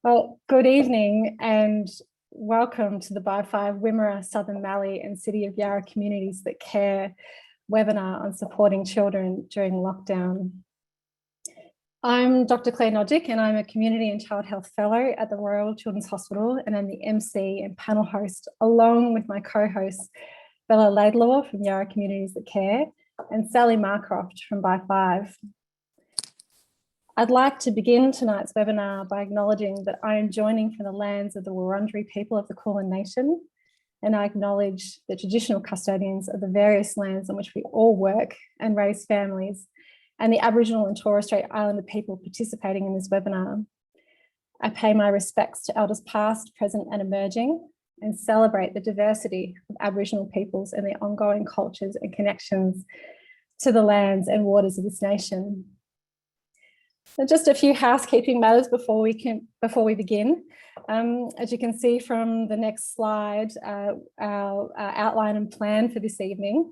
Well, good evening and welcome to the By5 Wimmera, Southern Mallee and City of Yarra Communities That Care webinar on supporting children during lockdown. I'm Dr. Claire Noddick and I'm a Community and Child Health Fellow at the Royal Children's Hospital, and I'm the MC and panel host along with my co-hosts Bella Laidlaw from Yarra Communities That Care and Sally Marcroft from By5. I'd like to begin tonight's webinar by acknowledging that I am joining from the lands of the Wurundjeri people of the Kulin Nation, and I acknowledge the traditional custodians of the various lands on which we all work and raise families, and the Aboriginal and Torres Strait Islander people participating in this webinar. I pay my respects to elders past, present and emerging, and celebrate the diversity of Aboriginal peoples and their ongoing cultures and connections to the lands and waters of this nation. Just a few housekeeping matters before we begin. As you can see from the next slide, our outline and plan for this evening,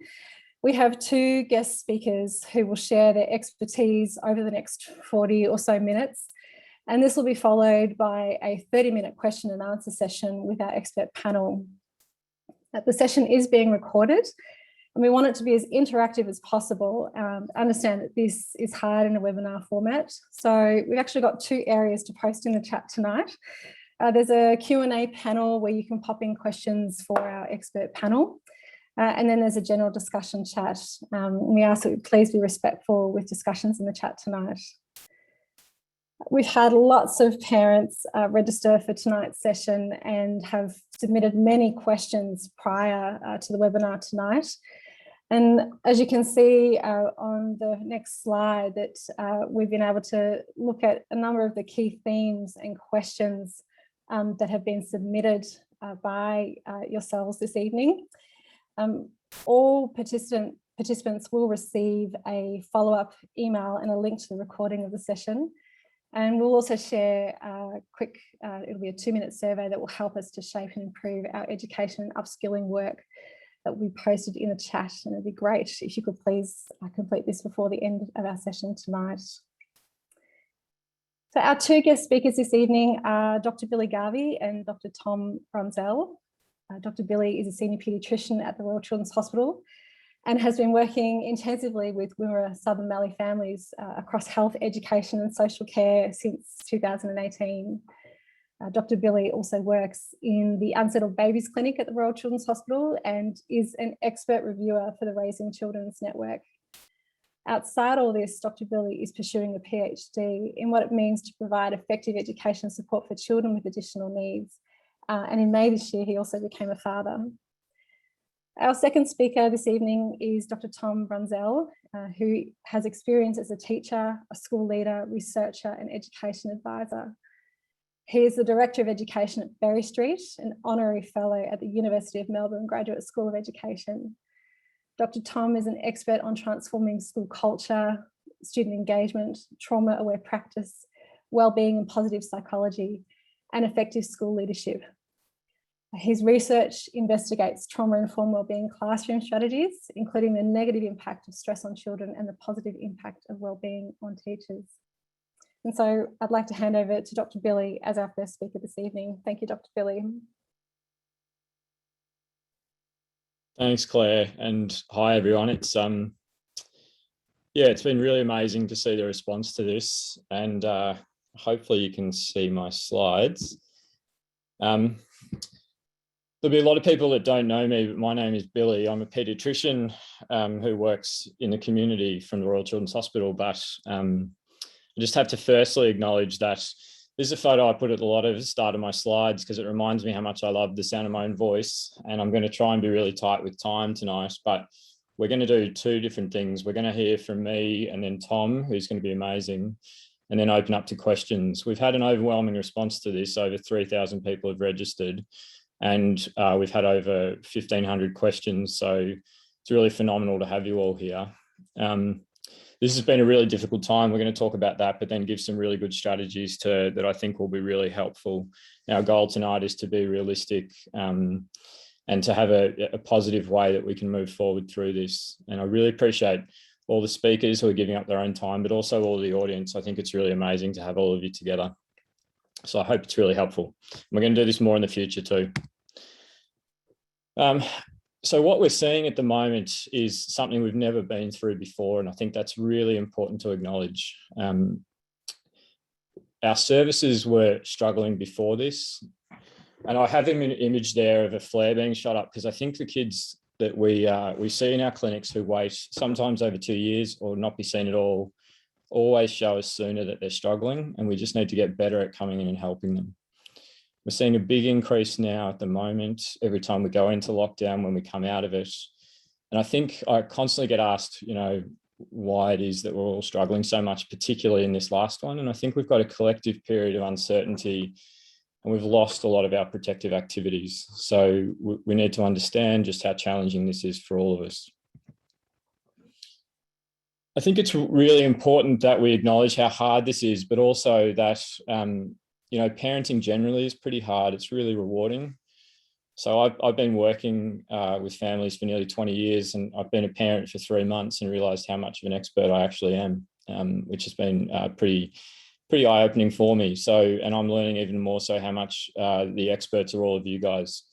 we have two guest speakers who will share their expertise over the next 40 or so minutes. And this will be followed by a 30-minute question and answer session with our expert panel. The session is being recorded, and we want it to be as interactive as possible. Understand that this is hard in a webinar format. So we've actually got two areas to post in the chat tonight. There's a Q&A panel where you can pop in questions for our expert panel. And then there's a general discussion chat. We ask that you please be respectful with discussions in the chat tonight. We've had lots of parents register for tonight's session and have submitted many questions prior to the webinar tonight. And as you can see on the next slide, that we've been able to look at a number of the key themes and questions that have been submitted by yourselves this evening. All participants will receive a follow-up email and a link to the recording of the session. And we'll also share a quick, it'll be a 2-minute survey that will help us to shape and improve our education and upskilling work that will be posted in the chat. And it'd be great if you could please complete this before the end of our session tonight. So our two guest speakers this evening are Dr. Billy Garvey and Dr. Tom Brunzell. Dr. Billy is a senior paediatrician at the Royal Children's Hospital and has been working intensively with Wimmera Southern Mallee families across health, education and social care since 2018. Dr. Billy also works in the Unsettled Babies Clinic at the Royal Children's Hospital and is an expert reviewer for the Raising Children's Network. Outside all this, Dr. Billy is pursuing a PhD in what it means to provide effective education support for children with additional needs. And in May this year, he also became a father. Our second speaker this evening is Dr. Tom Brunzell, who has experience as a teacher, a school leader, researcher and education advisor. He is the Director of Education at Berry Street, an honorary fellow at the University of Melbourne Graduate School of Education. Dr. Tom is an expert on transforming school culture, student engagement, trauma-aware practice, wellbeing and positive psychology, and effective school leadership. His research investigates trauma-informed wellbeing classroom strategies, including the negative impact of stress on children and the positive impact of wellbeing on teachers. And so I'd like to hand over to Dr. Billy as our first speaker this evening. Thank you, Dr. Billy. Thanks, Claire, and hi everyone. It's been really amazing to see the response to this, and hopefully you can see my slides. There'll be a lot of people that don't know me, but my name is Billy. I'm a paediatrician who works in the community from the Royal Children's Hospital, but I just have to firstly acknowledge that this is a photo I put at a lot of the start of my slides because it reminds me how much I love the sound of my own voice, and I'm going to try and be really tight with time tonight, but we're going to do two different things. We're going to hear from me and then Tom, who's going to be amazing, and then open up to questions. We've had an overwhelming response to this. Over 3,000 people have registered, and we've had over 1,500 questions. So it's really phenomenal to have you all here. This has been a really difficult time. We're going to talk about that, but then give some really good strategies that I think will be really helpful. Our goal tonight is to be realistic and to have a positive way that we can move forward through this. And I really appreciate all the speakers who are giving up their own time, but also all the audience. I think it's really amazing to have all of you together. So I hope it's really helpful. We're going to do this more in the future too. So what we're seeing at the moment is something we've never been through before, and I think that's really important to acknowledge. Our services were struggling before this, and I have an image there of a flare being shot up because I think the kids that we see in our clinics who wait sometimes over 2 years or not be seen at all always show us sooner that they're struggling, and we just need to get better at coming in and helping them. We're seeing a big increase now at the moment, every time we go into lockdown, when we come out of it. And I think I constantly get asked, why it is that we're all struggling so much, particularly in this last one. And I think we've got a collective period of uncertainty and we've lost a lot of our protective activities. So we need to understand just how challenging this is for all of us. I think it's really important that we acknowledge how hard this is, but also that parenting generally is pretty hard. It's really rewarding. So I've been working with families for nearly 20 years, and I've been a parent for 3 months and realised how much of an expert I actually am, which has been pretty eye-opening for me. So, and I'm learning even more so how much the experts are all of you guys.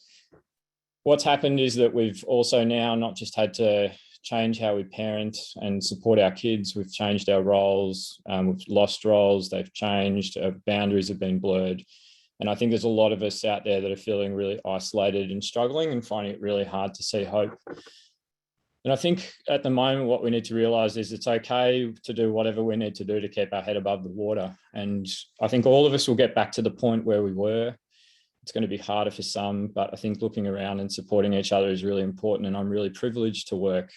What's happened is that we've also now not just had to change how we parent and support our kids, we've changed our roles, we've lost roles, they've changed, our boundaries have been blurred. And I think there's a lot of us out there that are feeling really isolated and struggling and finding it really hard to see hope. And I think at the moment, what we need to realize is it's okay to do whatever we need to do to keep our head above the water. And I think all of us will get back to the point where we were. It's going to be harder for some, but I think looking around and supporting each other is really important. And I'm really privileged to work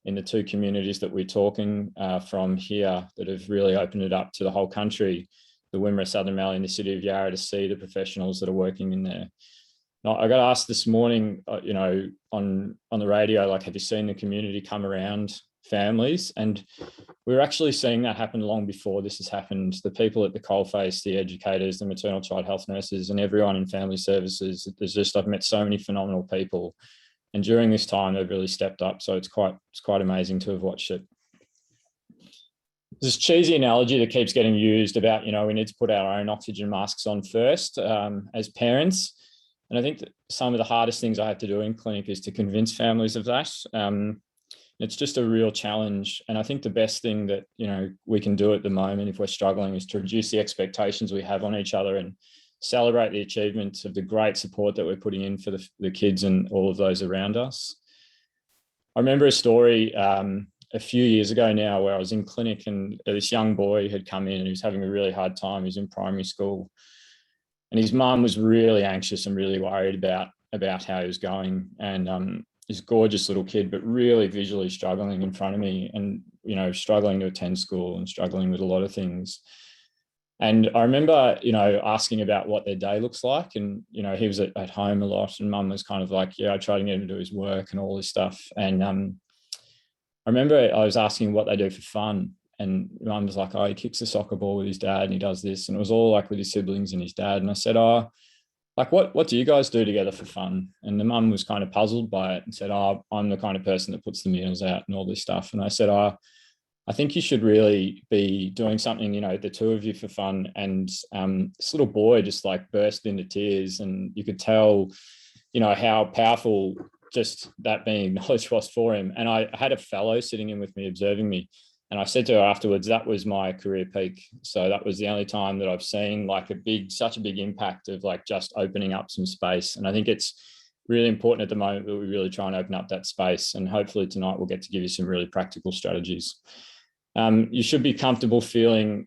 in the 2 communities that we're talking from here that have really opened it up to the whole country, the Wimmera Southern Mallee and the City of Yarra, to see the professionals that are working in there. Now, I got asked this morning, on the radio, like, have you seen the community come around families? And we're actually seeing that happen long before this has happened. The people at the coalface, the educators, the maternal child health nurses, and everyone in family services, I've met so many phenomenal people. And during this time, they've really stepped up. So it's quite amazing to have watched it. This cheesy analogy that keeps getting used about, we need to put our own oxygen masks on first as parents. And I think that some of the hardest things I have to do in clinic is to convince families of that. It's just a real challenge. And I think the best thing that, we can do at the moment if we're struggling is to reduce the expectations we have on each other and celebrate the achievements of the great support that we're putting in for the kids and all of those around us. I remember a story a few years ago now where I was in clinic and this young boy had come in and he was having a really hard time. He was in primary school and his mum was really anxious and really worried about how he was going. And this gorgeous little kid, but really visually struggling in front of me and, struggling to attend school and struggling with a lot of things. And I remember, asking about what their day looks like. And, he was at home a lot and mum was kind of like, yeah, I tried to get him to do his work and all this stuff. And I remember I was asking what they do for fun. And mum was like, oh, he kicks a soccer ball with his dad and he does this. And it was all like with his siblings and his dad. And I said, oh, like, what do you guys do together for fun? And the mum was kind of puzzled by it and said, oh, I'm the kind of person that puts the meals out and all this stuff. And I said, oh, I think you should really be doing something, the 2 of you for fun. And this little boy just like burst into tears and you could tell, how powerful just that being acknowledged was for him. And I had a fellow sitting in with me, observing me. And I said to her afterwards, that was my career peak. So that was the only time that I've seen like such a big impact of like just opening up some space. And I think it's really important at the moment that we really try and open up that space. And hopefully tonight we'll get to give you some really practical strategies. You should be comfortable feeling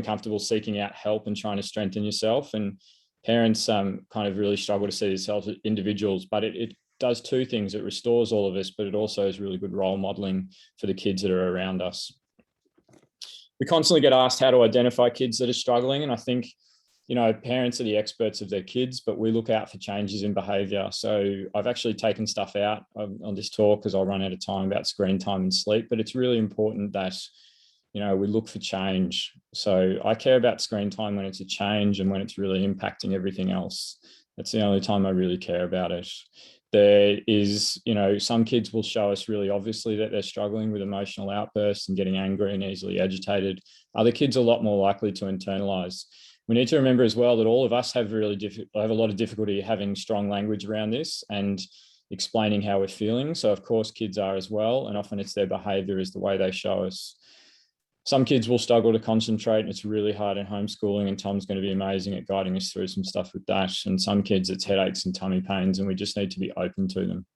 comfortable seeking out help and trying to strengthen yourself. And parents kind of really struggle to see themselves as individuals, but it does 2 things. It restores all of us, but it also is really good role modeling for the kids that are around us. We constantly get asked how to identify kids that are struggling. And I think, parents are the experts of their kids, but we look out for changes in behavior. So I've actually taken stuff out on this talk because I'll run out of time about screen time and sleep, but it's really important that, we look for change. So I care about screen time when it's a change and when it's really impacting everything else. That's the only time I really care about it. There is, some kids will show us really obviously that they're struggling with emotional outbursts and getting angry and easily agitated. Other kids are a lot more likely to internalize. We need to remember as well that all of us have have a lot of difficulty having strong language around this and explaining how we're feeling. So of course kids are as well, and often it's their behavior is the way they show us. Some kids will struggle to concentrate and it's really hard in homeschooling, and Tom's going to be amazing at guiding us through some stuff with that. And some kids it's headaches and tummy pains, and we just need to be open to them.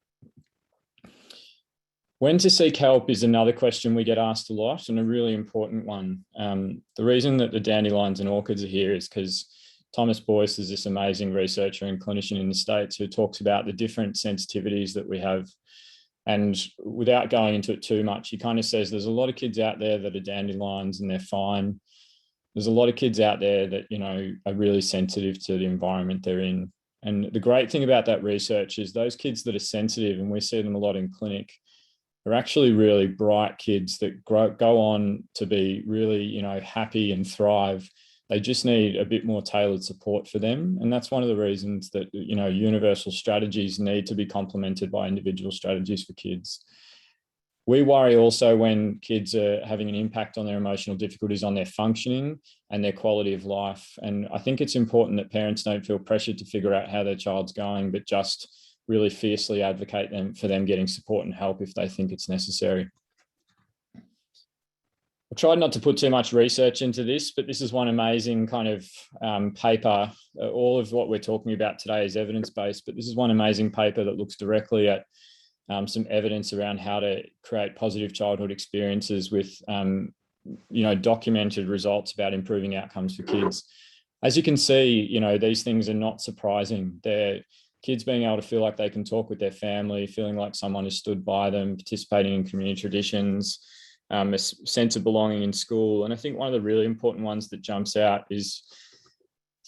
When to seek help is another question we get asked a lot, and a really important one. The reason that the dandelions and orchids are here is because Thomas Boyce is this amazing researcher and clinician in the States who talks about the different sensitivities that we have. And without going into it too much, he kind of says there's a lot of kids out there that are dandelions and they're fine. There's a lot of kids out there that, you know, are really sensitive to the environment they're in. And the great thing about that research is those kids that are sensitive, and we see them a lot in clinic, are actually really bright kids that go on to be really, you know, happy and thrive. They just need a bit more tailored support for them. And that's one of the reasons that, you know, universal strategies need to be complemented by individual strategies for kids. We worry also when kids are having an impact on their emotional difficulties, on their functioning and their quality of life. And I think it's important that parents don't feel pressured to figure out how their child's going, but just really fiercely advocate for them getting support and help if they think it's necessary. I tried not to put too much research into this, but this is one amazing kind of paper. All of what we're talking about today is evidence-based, but this is one amazing paper that looks directly at some evidence around how to create positive childhood experiences with, you know, documented results about improving outcomes for kids. As you can see, you know, these things are not surprising. They're kids being able to feel like they can talk with their family, feeling like someone has stood by them, participating in community traditions, a sense of belonging in school. And I think one of the really important ones that jumps out is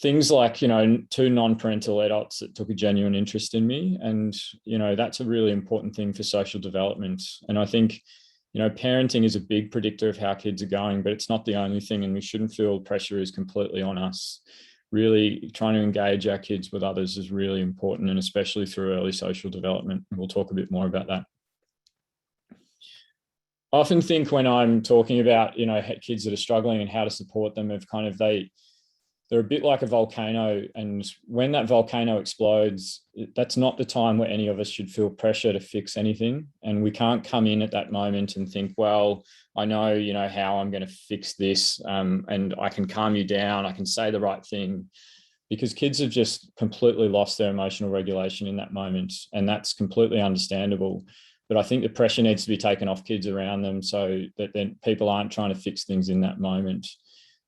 things like, you know, 2 non-parental adults that took a genuine interest in me. And, you know, that's a really important thing for social development. And I think, you know, parenting is a big predictor of how kids are going, but it's not the only thing, and we shouldn't feel pressure is completely on us. Really trying to engage our kids with others is really important, and especially through early social development. And we'll talk a bit more about that. I often think when I'm talking about, you know, kids that are struggling and how to support them, of kind of they're a bit like a volcano, and when that volcano explodes, that's not the time where any of us should feel pressure to fix anything. And we can't come in at that moment and think, well, I know, you know, how I'm going to fix this, and I can calm you down, I can say the right thing, because kids have just completely lost their emotional regulation in that moment, and that's completely understandable. But I think the pressure needs to be taken off kids around them so that then people aren't trying to fix things in that moment.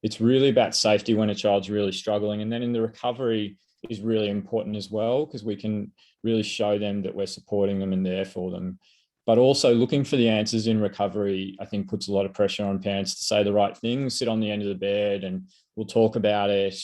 It's really about safety when a child's really struggling. And then in the recovery is really important as well, because we can really show them that we're supporting them and there for them. But also looking for the answers in recovery, I think puts a lot of pressure on parents to say the right things, sit on the end of the bed and we'll talk about it.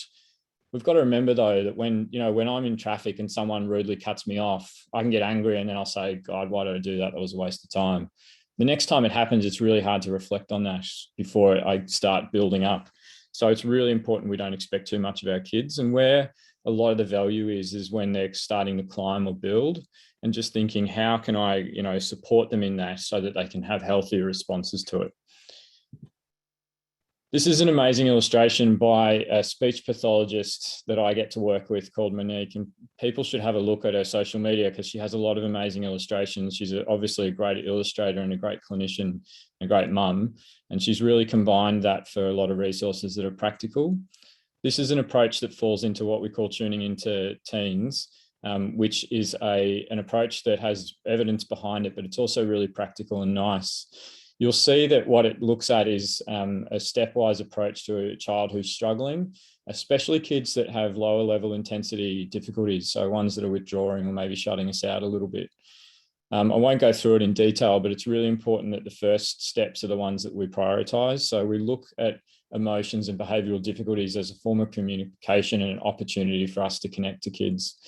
We've got to remember though, that when I'm in traffic and someone rudely cuts me off, I can get angry and then I'll say, God, why did I do that? That was a waste of time. The next time it happens, it's really hard to reflect on that before I start building up. So it's really important we don't expect too much of our kids. And where a lot of the value is when they're starting to climb or build, and just thinking, how can I, you know, support them in that so that they can have healthier responses to it. This is an amazing illustration by a speech pathologist that I get to work with called Monique, and people should have a look at her social media because she has a lot of amazing illustrations. She's obviously a great illustrator and a great clinician, a great mum, and she's really combined that for a lot of resources that are practical. This is an approach that falls into what we call tuning into teens, which is an approach that has evidence behind it, but it's also really practical and nice. You'll see that what it looks at is a stepwise approach to a child who's struggling, especially kids that have lower level intensity difficulties, so ones that are withdrawing or maybe shutting us out a little bit. I won't go through it in detail, but it's really important that the first steps are the ones that we prioritize. So we look at emotions and behavioral difficulties as a form of communication and an opportunity for us to connect to kids.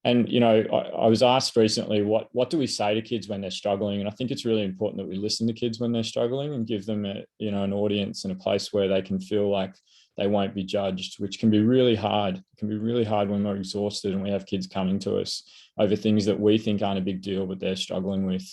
And, you know, I was asked recently, what do we say to kids when they're struggling? And I think it's really important that we listen to kids when they're struggling and give them an audience and a place where they can feel like they won't be judged, which can be really hard. It can be really hard when we're exhausted and we have kids coming to us over things that we think aren't a big deal, but they're struggling with.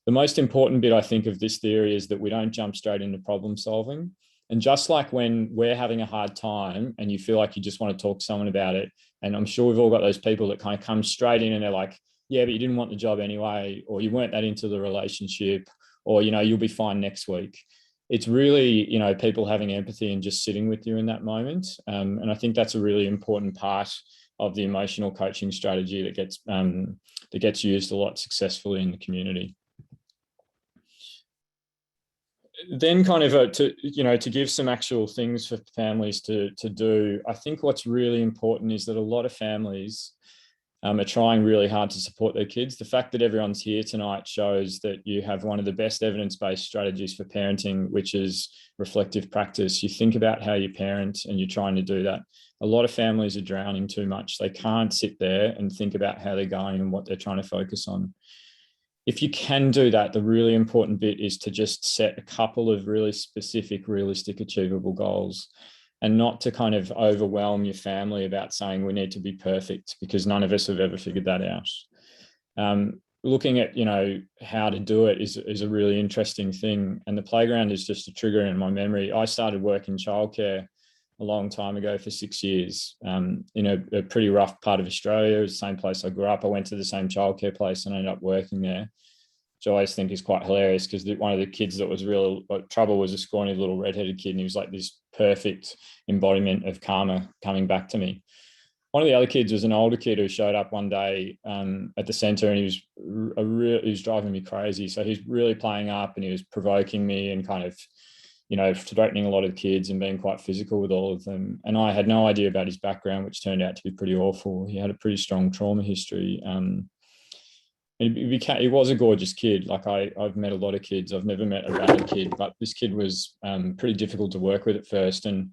The most important bit, I think, of this theory is that we don't jump straight into problem solving. And just like when we're having a hard time and you feel like you just want to talk to someone about it, and I'm sure we've all got those people that kind of come straight in and they're like, yeah, but you didn't want the job anyway, or you weren't that into the relationship, or, you'll be fine next week. It's really, people having empathy and just sitting with you in that moment. And I think that's a really important part of the emotional coaching strategy that gets used a lot successfully in the community. Then kind of to give some actual things for families to do, I think what's really important is that a lot of families are trying really hard to support their kids. The fact that everyone's here tonight shows that you have one of the best evidence-based strategies for parenting, which is reflective practice. You think about how you parent and you're trying to do that. A lot of families are drowning too much. They can't sit there and think about how they're going and what they're trying to focus on. If you can do that, the really important bit is to just set a couple of really specific, realistic, achievable goals, and not to kind of overwhelm your family about saying we need to be perfect, because none of us have ever figured that out. Looking at, how to do it is a really interesting thing. And the playground is just a trigger in my memory. I started working childcare a long time ago for 6 years in a pretty rough part of Australia. It was the same place I grew up. I went to the same childcare place and ended up working there, which I always think is quite hilarious, because one of the kids that was real trouble was a scrawny little redheaded kid, and he was like this perfect embodiment of karma coming back to me. One of the other kids was an older kid who showed up one day at the centre, and he was driving me crazy. So he was really playing up and he was provoking me and kind of, threatening a lot of the kids and being quite physical with all of them. And I had no idea about his background, which turned out to be pretty awful. He had a pretty strong trauma history. He was a gorgeous kid. Like I've met a lot of kids. I've never met a bad kid, but this kid was pretty difficult to work with at first. And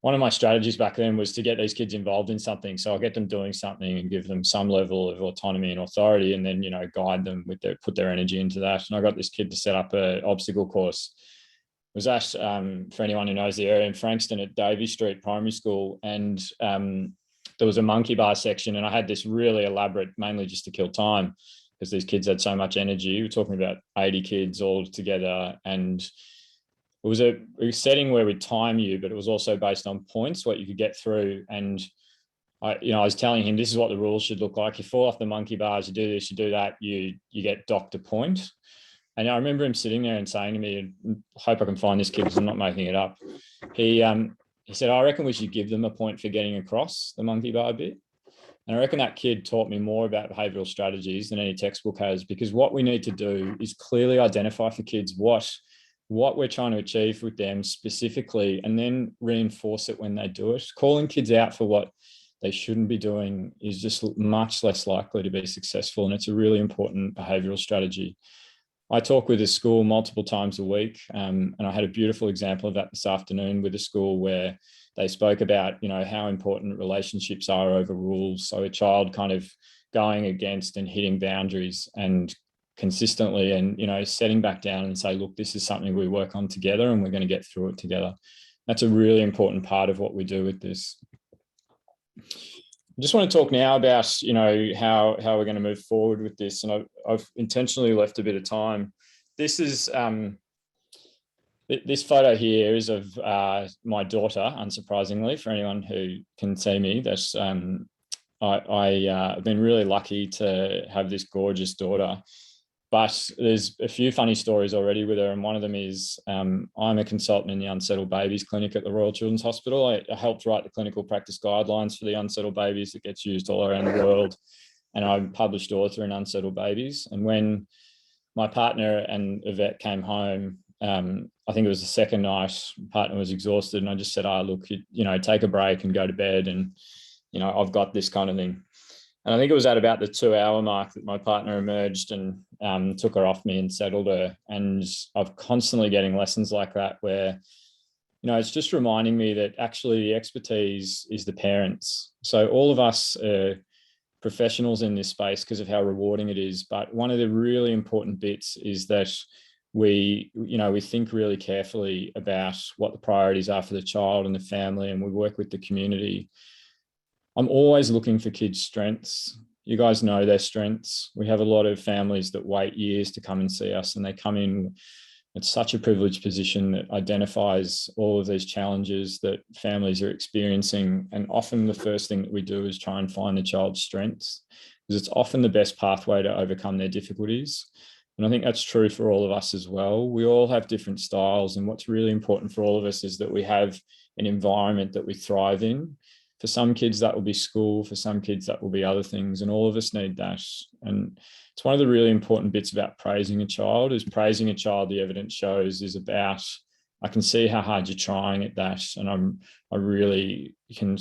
one of my strategies back then was to get these kids involved in something. So I'll get them doing something and give them some level of autonomy and authority, and then, guide them put their energy into that. And I got this kid to set up an obstacle course. It was actually, for anyone who knows the area, in Frankston at Davey Street Primary School. And there was a monkey bar section, and I had this really elaborate, mainly just to kill time, because these kids had so much energy. We're talking about 80 kids all together, and it was a setting where we'd time you, but it was also based on points, what you could get through. And I was telling him, this is what the rules should look like. You fall off the monkey bars, you do this, you do that, you get docked a point. And I remember him sitting there and saying to me, I hope I can find this kid because I'm not making it up. He said, I reckon we should give them a point for getting across the monkey bar bit. And I reckon that kid taught me more about behavioural strategies than any textbook has, because what we need to do is clearly identify for kids what we're trying to achieve with them specifically, and then reinforce it when they do it. Calling kids out for what they shouldn't be doing is just much less likely to be successful. And it's a really important behavioural strategy. I talk with a school multiple times a week, and I had a beautiful example of that this afternoon with a school where they spoke about, how important relationships are over rules. So a child kind of going against and hitting boundaries and consistently, and, setting back down and say, look, this is something we work on together and we're going to get through it together. That's a really important part of what we do with this. I just want to talk now about, how we're going to move forward with this. And I've intentionally left a bit of time. This is, this photo here is of my daughter, unsurprisingly, for anyone who can see me. That's I've been really lucky to have this gorgeous daughter. But there's a few funny stories already with her, and one of them is I'm a consultant in the Unsettled Babies Clinic at the Royal Children's Hospital. I helped write the clinical practice guidelines for the unsettled babies that gets used all around the world, and I'm a published author in Unsettled Babies. And when my partner and Yvette came home, I think it was the second night, my partner was exhausted, and I just said, look, take a break and go to bed, and, I've got this kind of thing. And I think it was at about the 2-hour mark that my partner emerged and took her off me and settled her. And I'm constantly getting lessons like that where, it's just reminding me that actually the expertise is the parents. So all of us are professionals in this space because of how rewarding it is. But one of the really important bits is that we think really carefully about what the priorities are for the child and the family, and we work with the community. I'm always looking for kids' strengths. You guys know their strengths. We have a lot of families that wait years to come and see us, and they come in It's such a privileged position that identifies all of these challenges that families are experiencing. And often the first thing that we do is try and find the child's strengths, because it's often the best pathway to overcome their difficulties. And I think that's true for all of us as well. We all have different styles. And what's really important for all of us is that we have an environment that we thrive in. For some kids, that will be school. For some kids, that will be other things. And all of us need that. And it's one of the really important bits about praising a child. The evidence shows, is about, I can see how hard you're trying at that. And I really can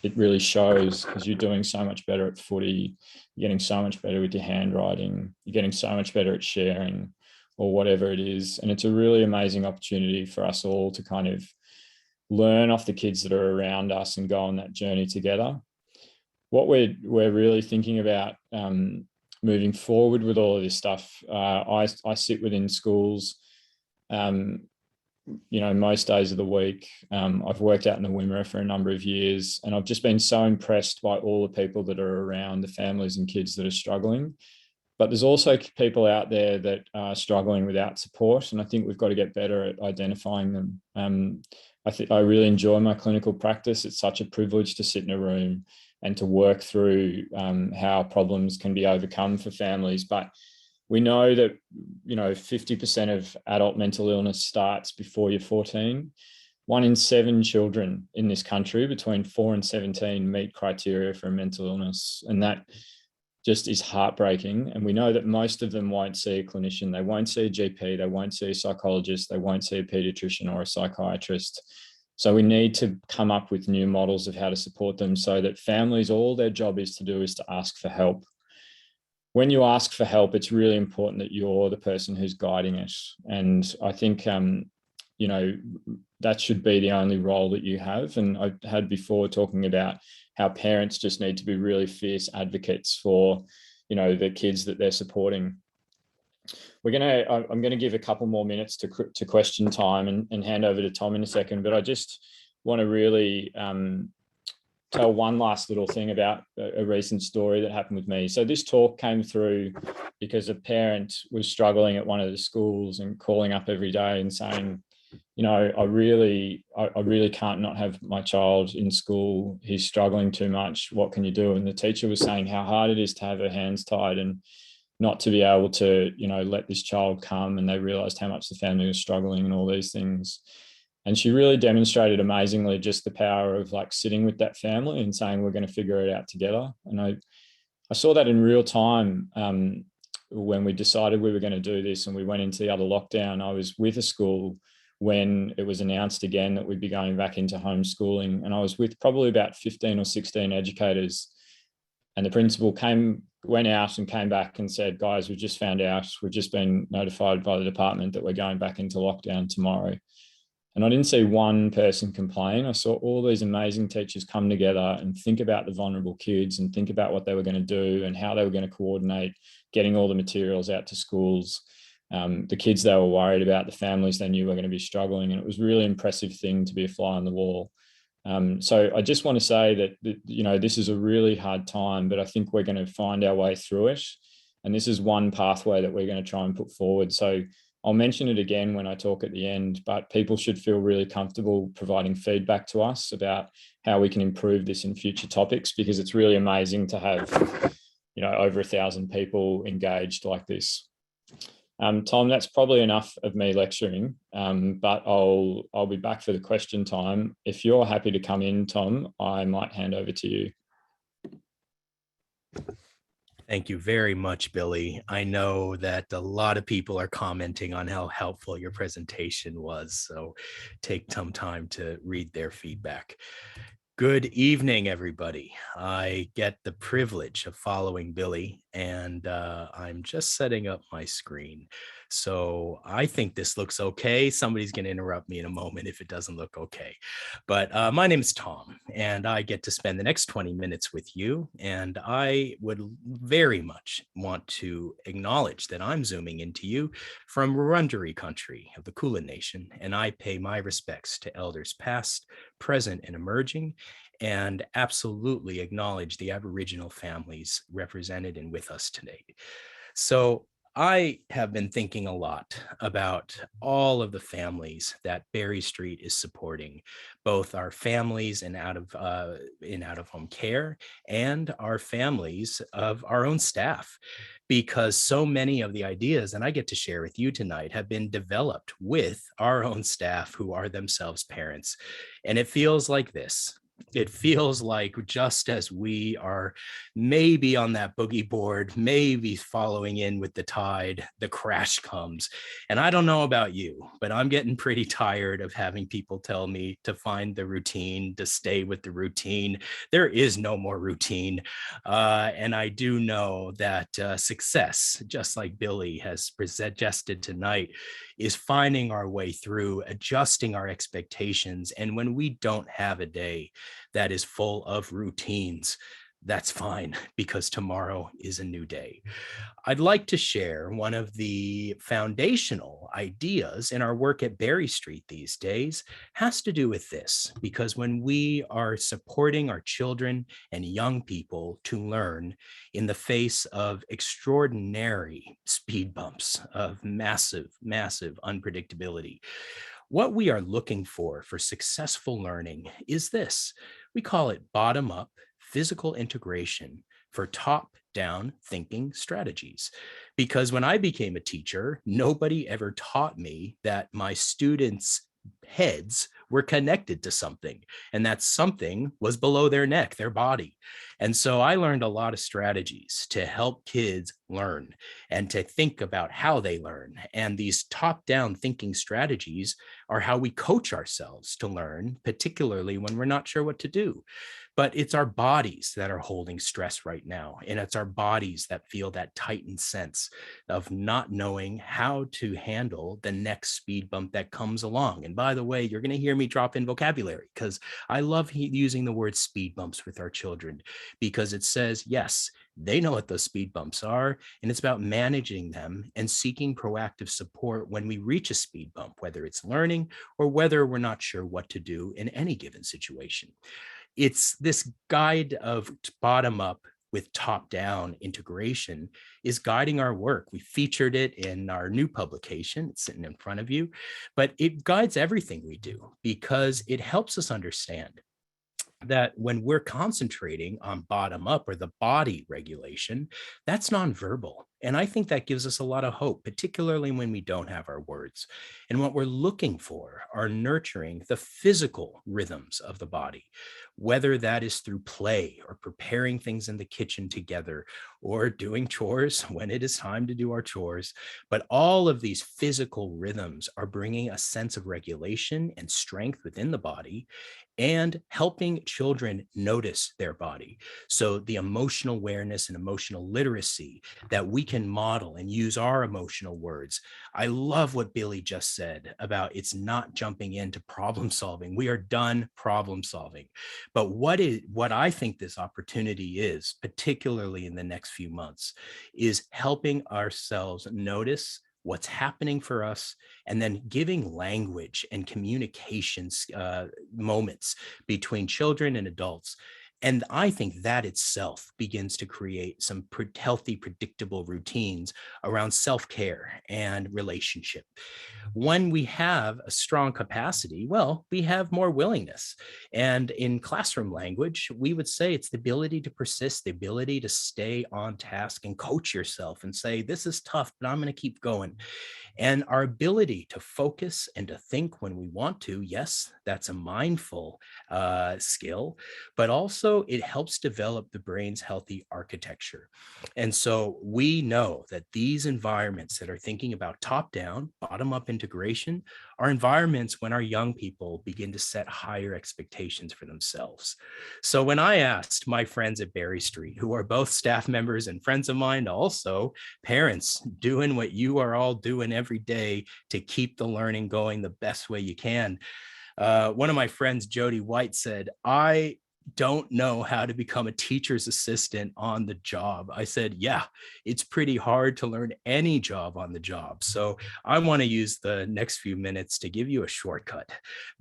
it really shows, because you're doing so much better at footy, you're getting so much better with your handwriting, you're getting so much better at sharing, or whatever it is. And it's a really amazing opportunity for us all to kind of learn off the kids that are around us and go on that journey together. What we're really thinking about moving forward with all of this stuff, I sit within schools, most days of the week. I've worked out in the Wimmera for a number of years, and I've just been so impressed by all the people that are around, the families and kids that are struggling. But there's also people out there that are struggling without support, and I think we've got to get better at identifying them. I really enjoy my clinical practice. It's such a privilege to sit in a room and to work through how problems can be overcome for families. But we know that 50% of adult mental illness starts before you're 14. 1 in 7 children in this country between 4 and 17 meet criteria for a mental illness, and that just is heartbreaking. And we know that most of them won't see a clinician. They won't see a GP. They won't see a psychologist. They won't see a pediatrician or a psychiatrist. So we need to come up with new models of how to support them, so that families, all their job is to do is to ask for help. When you ask for help, it's really important that you're the person who's guiding it. And I think, that should be the only role that you have. And I had before talking about how parents just need to be really fierce advocates for, the kids that they're supporting. I'm going to give a couple more minutes to question time and hand over to Tom in a second, but I just want to really tell one last little thing about a recent story that happened with me. So this talk came through because a parent was struggling at one of the schools and calling up every day and saying, I really can't not have my child in school. He's struggling too much. What can you do? And the teacher was saying how hard it is to have her hands tied and not to be able to, let this child come. And they realized how much the family was struggling and all these things. And she really demonstrated amazingly just the power of like sitting with that family and saying, we're going to figure it out together. And I saw that in real time when we decided we were going to do this and we went into the other lockdown. I was with a school when it was announced again that we'd be going back into homeschooling. And I was with probably about 15 or 16 educators. And the principal went out and came back and said, guys, we've just found out, we've just been notified by the department that we're going back into lockdown tomorrow. And I didn't see one person complain. I saw all these amazing teachers come together and think about the vulnerable kids and think about what they were going to do and how they were going to coordinate getting all the materials out to schools. The kids they were worried about, the families they knew were going to be struggling. And it was a really impressive thing to be a fly on the wall. So I just want to say that, this is a really hard time, but I think we're going to find our way through it. And this is one pathway that we're going to try and put forward. So I'll mention it again when I talk at the end, but people should feel really comfortable providing feedback to us about how we can improve this in future topics, because it's really amazing to have, over 1,000 people engaged like this. Tom, that's probably enough of me lecturing, but I'll be back for the question time. If you're happy to come in, Tom, I might hand over to you. Thank you very much, Billy. I know that a lot of people are commenting on how helpful your presentation was, so take some time to read their feedback. Good evening, everybody. I get the privilege of following Billy, and I'm just setting up my screen. So I think this looks okay. Somebody's going to interrupt me in a moment if it doesn't look okay. But my name is Tom, and I get to spend the next 20 minutes with you. And I would very much want to acknowledge that I'm zooming into you from Wurundjeri country of the Kulin Nation, and I pay my respects to elders past, present, and emerging, and absolutely acknowledge the Aboriginal families represented and with us today. So I have been thinking a lot about all of the families that Berry Street is supporting, both our families in out of home care and our families of our own staff, because so many of the ideas, and I get to share with you tonight, have been developed with our own staff who are themselves parents. And it feels like this. It feels like just as we are maybe on that boogie board, maybe following in with the tide, the crash comes. And I don't know about you, but I'm getting pretty tired of having people tell me to find the routine, to stay with the routine. There is no more routine. And I do know that success, just like Billy has suggested tonight, is finding our way through, adjusting our expectations. And when we don't have a day that is full of routines, that's fine, because tomorrow is a new day. I'd like to share one of the foundational ideas in our work at Berry Street these days has to do with this, because when we are supporting our children and young people to learn in the face of extraordinary speed bumps, of massive, massive unpredictability, what we are looking for successful learning is this. We call it bottom-up physical integration for top-down thinking strategies. Because when I became a teacher, nobody ever taught me that my students' heads were connected to something, and that something was below their neck, their body. And so I learned a lot of strategies to help kids learn and to think about how they learn. And these top-down thinking strategies are how we coach ourselves to learn, particularly when we're not sure what to do. But it's our bodies that are holding stress right now. And it's our bodies that feel that tightened sense of not knowing how to handle the next speed bump that comes along. And by the way, you're going to hear me drop in vocabulary because I love using the word speed bumps with our children, because it says, yes, they know what those speed bumps are, and it's about managing them and seeking proactive support when we reach a speed bump, whether it's learning or whether we're not sure what to do in any given situation. It's this guide of bottom up with top down integration is guiding our work. We featured it in our new publication. It's sitting in front of you, but it guides everything we do because it helps us understand that when we're concentrating on bottom up or the body regulation, that's nonverbal. And I think that gives us a lot of hope, particularly when we don't have our words. And what we're looking for are nurturing the physical rhythms of the body, whether that is through play or preparing things in the kitchen together or doing chores when it is time to do our chores. But all of these physical rhythms are bringing a sense of regulation and strength within the body and helping children notice their body. So the emotional awareness and emotional literacy that we can model and use our emotional words. I love what Billy just said about it's not jumping into problem solving. We are done problem solving. But what I think this opportunity is, particularly in the next few months, is helping ourselves notice what's happening for us, and then giving language and communications moments between children and adults. And I think that itself begins to create some healthy, predictable routines around self-care and relationship. When we have a strong capacity, well, we have more willingness. And in classroom language, we would say it's the ability to persist, the ability to stay on task and coach yourself and say, this is tough, but I'm going to keep going. And our ability to focus and to think when we want to, yes, that's a mindful skill, but also it helps develop the brain's healthy architecture. And so we know that these environments that are thinking about top-down, bottom-up integration are environments when our young people begin to set higher expectations for themselves. So when I asked my friends at Berry Street, who are both staff members and friends of mine, also parents doing what you are all doing every day to keep the learning going the best way you can, one of my friends, Jody White, said, I don't know how to become a teacher's assistant on the job. I said, yeah, it's pretty hard to learn any job on the job. So I want to use the next few minutes to give you a shortcut,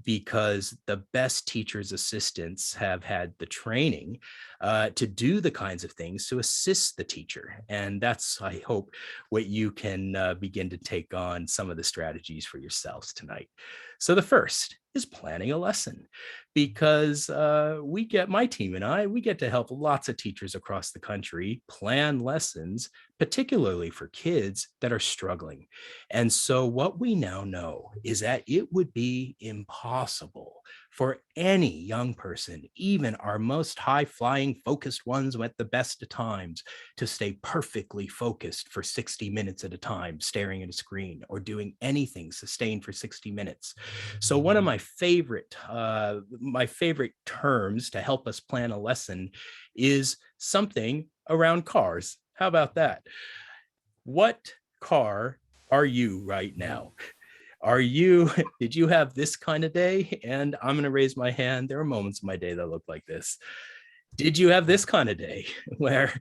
because the best teacher's assistants have had the training to do the kinds of things to assist the teacher. And that's, I hope, what you can begin to take on some of the strategies for yourselves tonight. So the first is planning a lesson, because my team and I, we get to help lots of teachers across the country plan lessons, particularly for kids that are struggling. And so what we now know is that it would be impossible for any young person, even our most high-flying focused ones at the best of times, to stay perfectly focused for 60 minutes at a time, staring at a screen or doing anything sustained for 60 minutes. So one of my favorite terms to help us plan a lesson is something around cars. How about that? What car are you right now? Did you have this kind of day? And I'm going to raise my hand. There are moments in my day that look like this. Did you have this kind of day where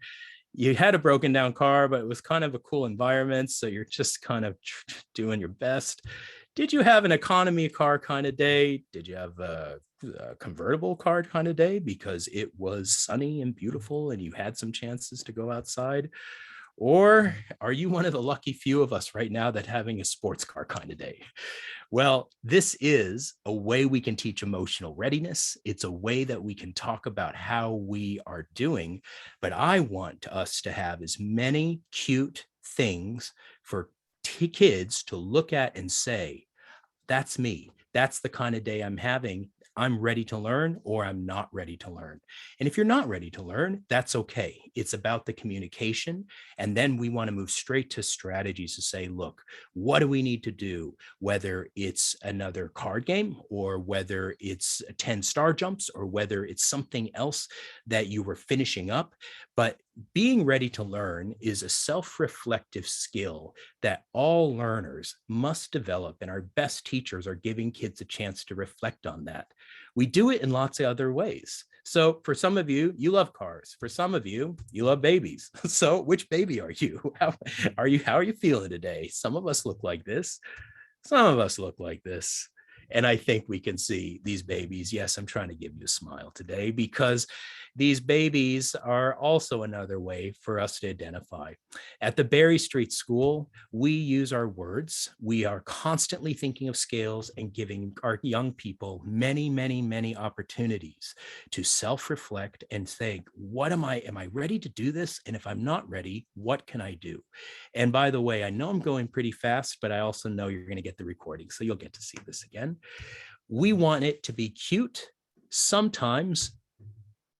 you had a broken down car, but it was kind of a cool environment, so you're just kind of doing your best? Did you have an economy car kind of day? Did you have a convertible car kind of day because it was sunny and beautiful and you had some chances to go outside? Or are you one of the lucky few of us right now that having a sports car kind of day? Well, this is a way we can teach emotional readiness. It's a way that we can talk about how we are doing. But I want us to have as many cute things for kids to look at and say, that's me. That's the kind of day I'm having. I'm ready to learn, or I'm not ready to learn. And if you're not ready to learn, that's okay. It's about the communication. And then we want to move straight to strategies to say, look, what do we need to do? Whether it's another card game, or whether it's 10 star jumps, or whether it's something else that you were finishing up. But being ready to learn is a self-reflective skill that all learners must develop, and our best teachers are giving kids a chance to reflect on that. We do it in lots of other ways. So for some of you, you love cars. For some of you, you love babies. So which baby are you? How are you feeling today? Some of us look like this. Some of us look like this. And I think we can see these babies. Yes, I'm trying to give you a smile today, because these babies are also another way for us to identify. At the Berry Street School, we use our words. We are constantly thinking of scales and giving our young people many, many, many opportunities to self-reflect and think, am I ready to do this? And if I'm not ready, what can I do? And by the way, I know I'm going pretty fast, but I also know you're going to get the recording, so you'll get to see this again. We want it to be cute. Sometimes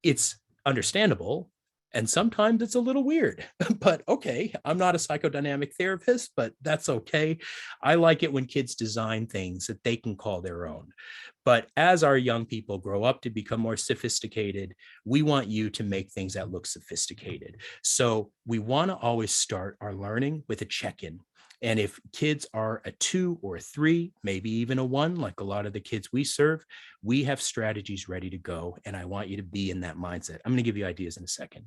it's understandable, and sometimes it's a little weird, but okay, I'm not a psychodynamic therapist, but that's okay. I like it when kids design things that they can call their own. But as our young people grow up to become more sophisticated, we want you to make things that look sophisticated. So we want to always start our learning with a check-in. And if kids are a 2 or a 3, maybe even a 1, like a lot of the kids we serve, we have strategies ready to go. And I want you to be in that mindset. I'm going to give you ideas in a second.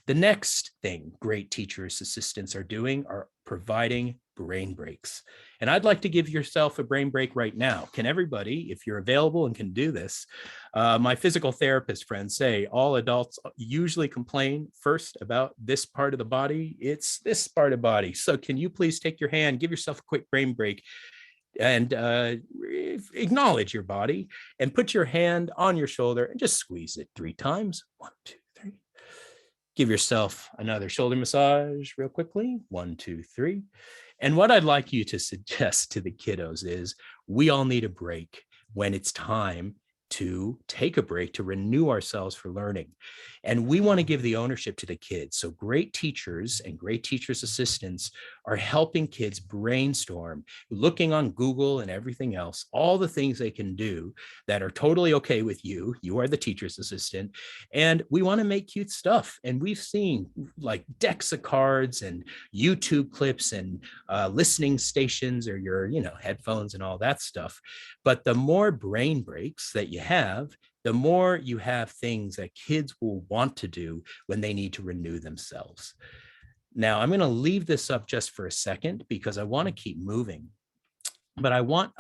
The next thing great teachers assistants are doing are providing brain breaks. And I'd like to give yourself a brain break right now. Can everybody, if you're available and can do this, my physical therapist friends say all adults usually complain first about this part of the body. It's this part of the body. So can you please take your hand, give yourself a quick brain break, and acknowledge your body, and put your hand on your shoulder and just squeeze it 3 times. 1, 2, 3. Give yourself another shoulder massage real quickly. 1, 2, 3. And what I'd like you to suggest to the kiddos is we all need a break when it's time to take a break to renew ourselves for learning. And we want to give the ownership to the kids. So great teachers and great teachers assistants are helping kids brainstorm, looking on Google and everything else, all the things they can do that are totally okay with you. You are the teacher's assistant. And we want to make cute stuff. And we've seen like decks of cards and YouTube clips and listening stations, or your, headphones and all that stuff. But the more brain breaks that you have, the more you have things that kids will want to do when they need to renew themselves. Now, I'm going to leave this up just for a second because I want to keep moving. But I want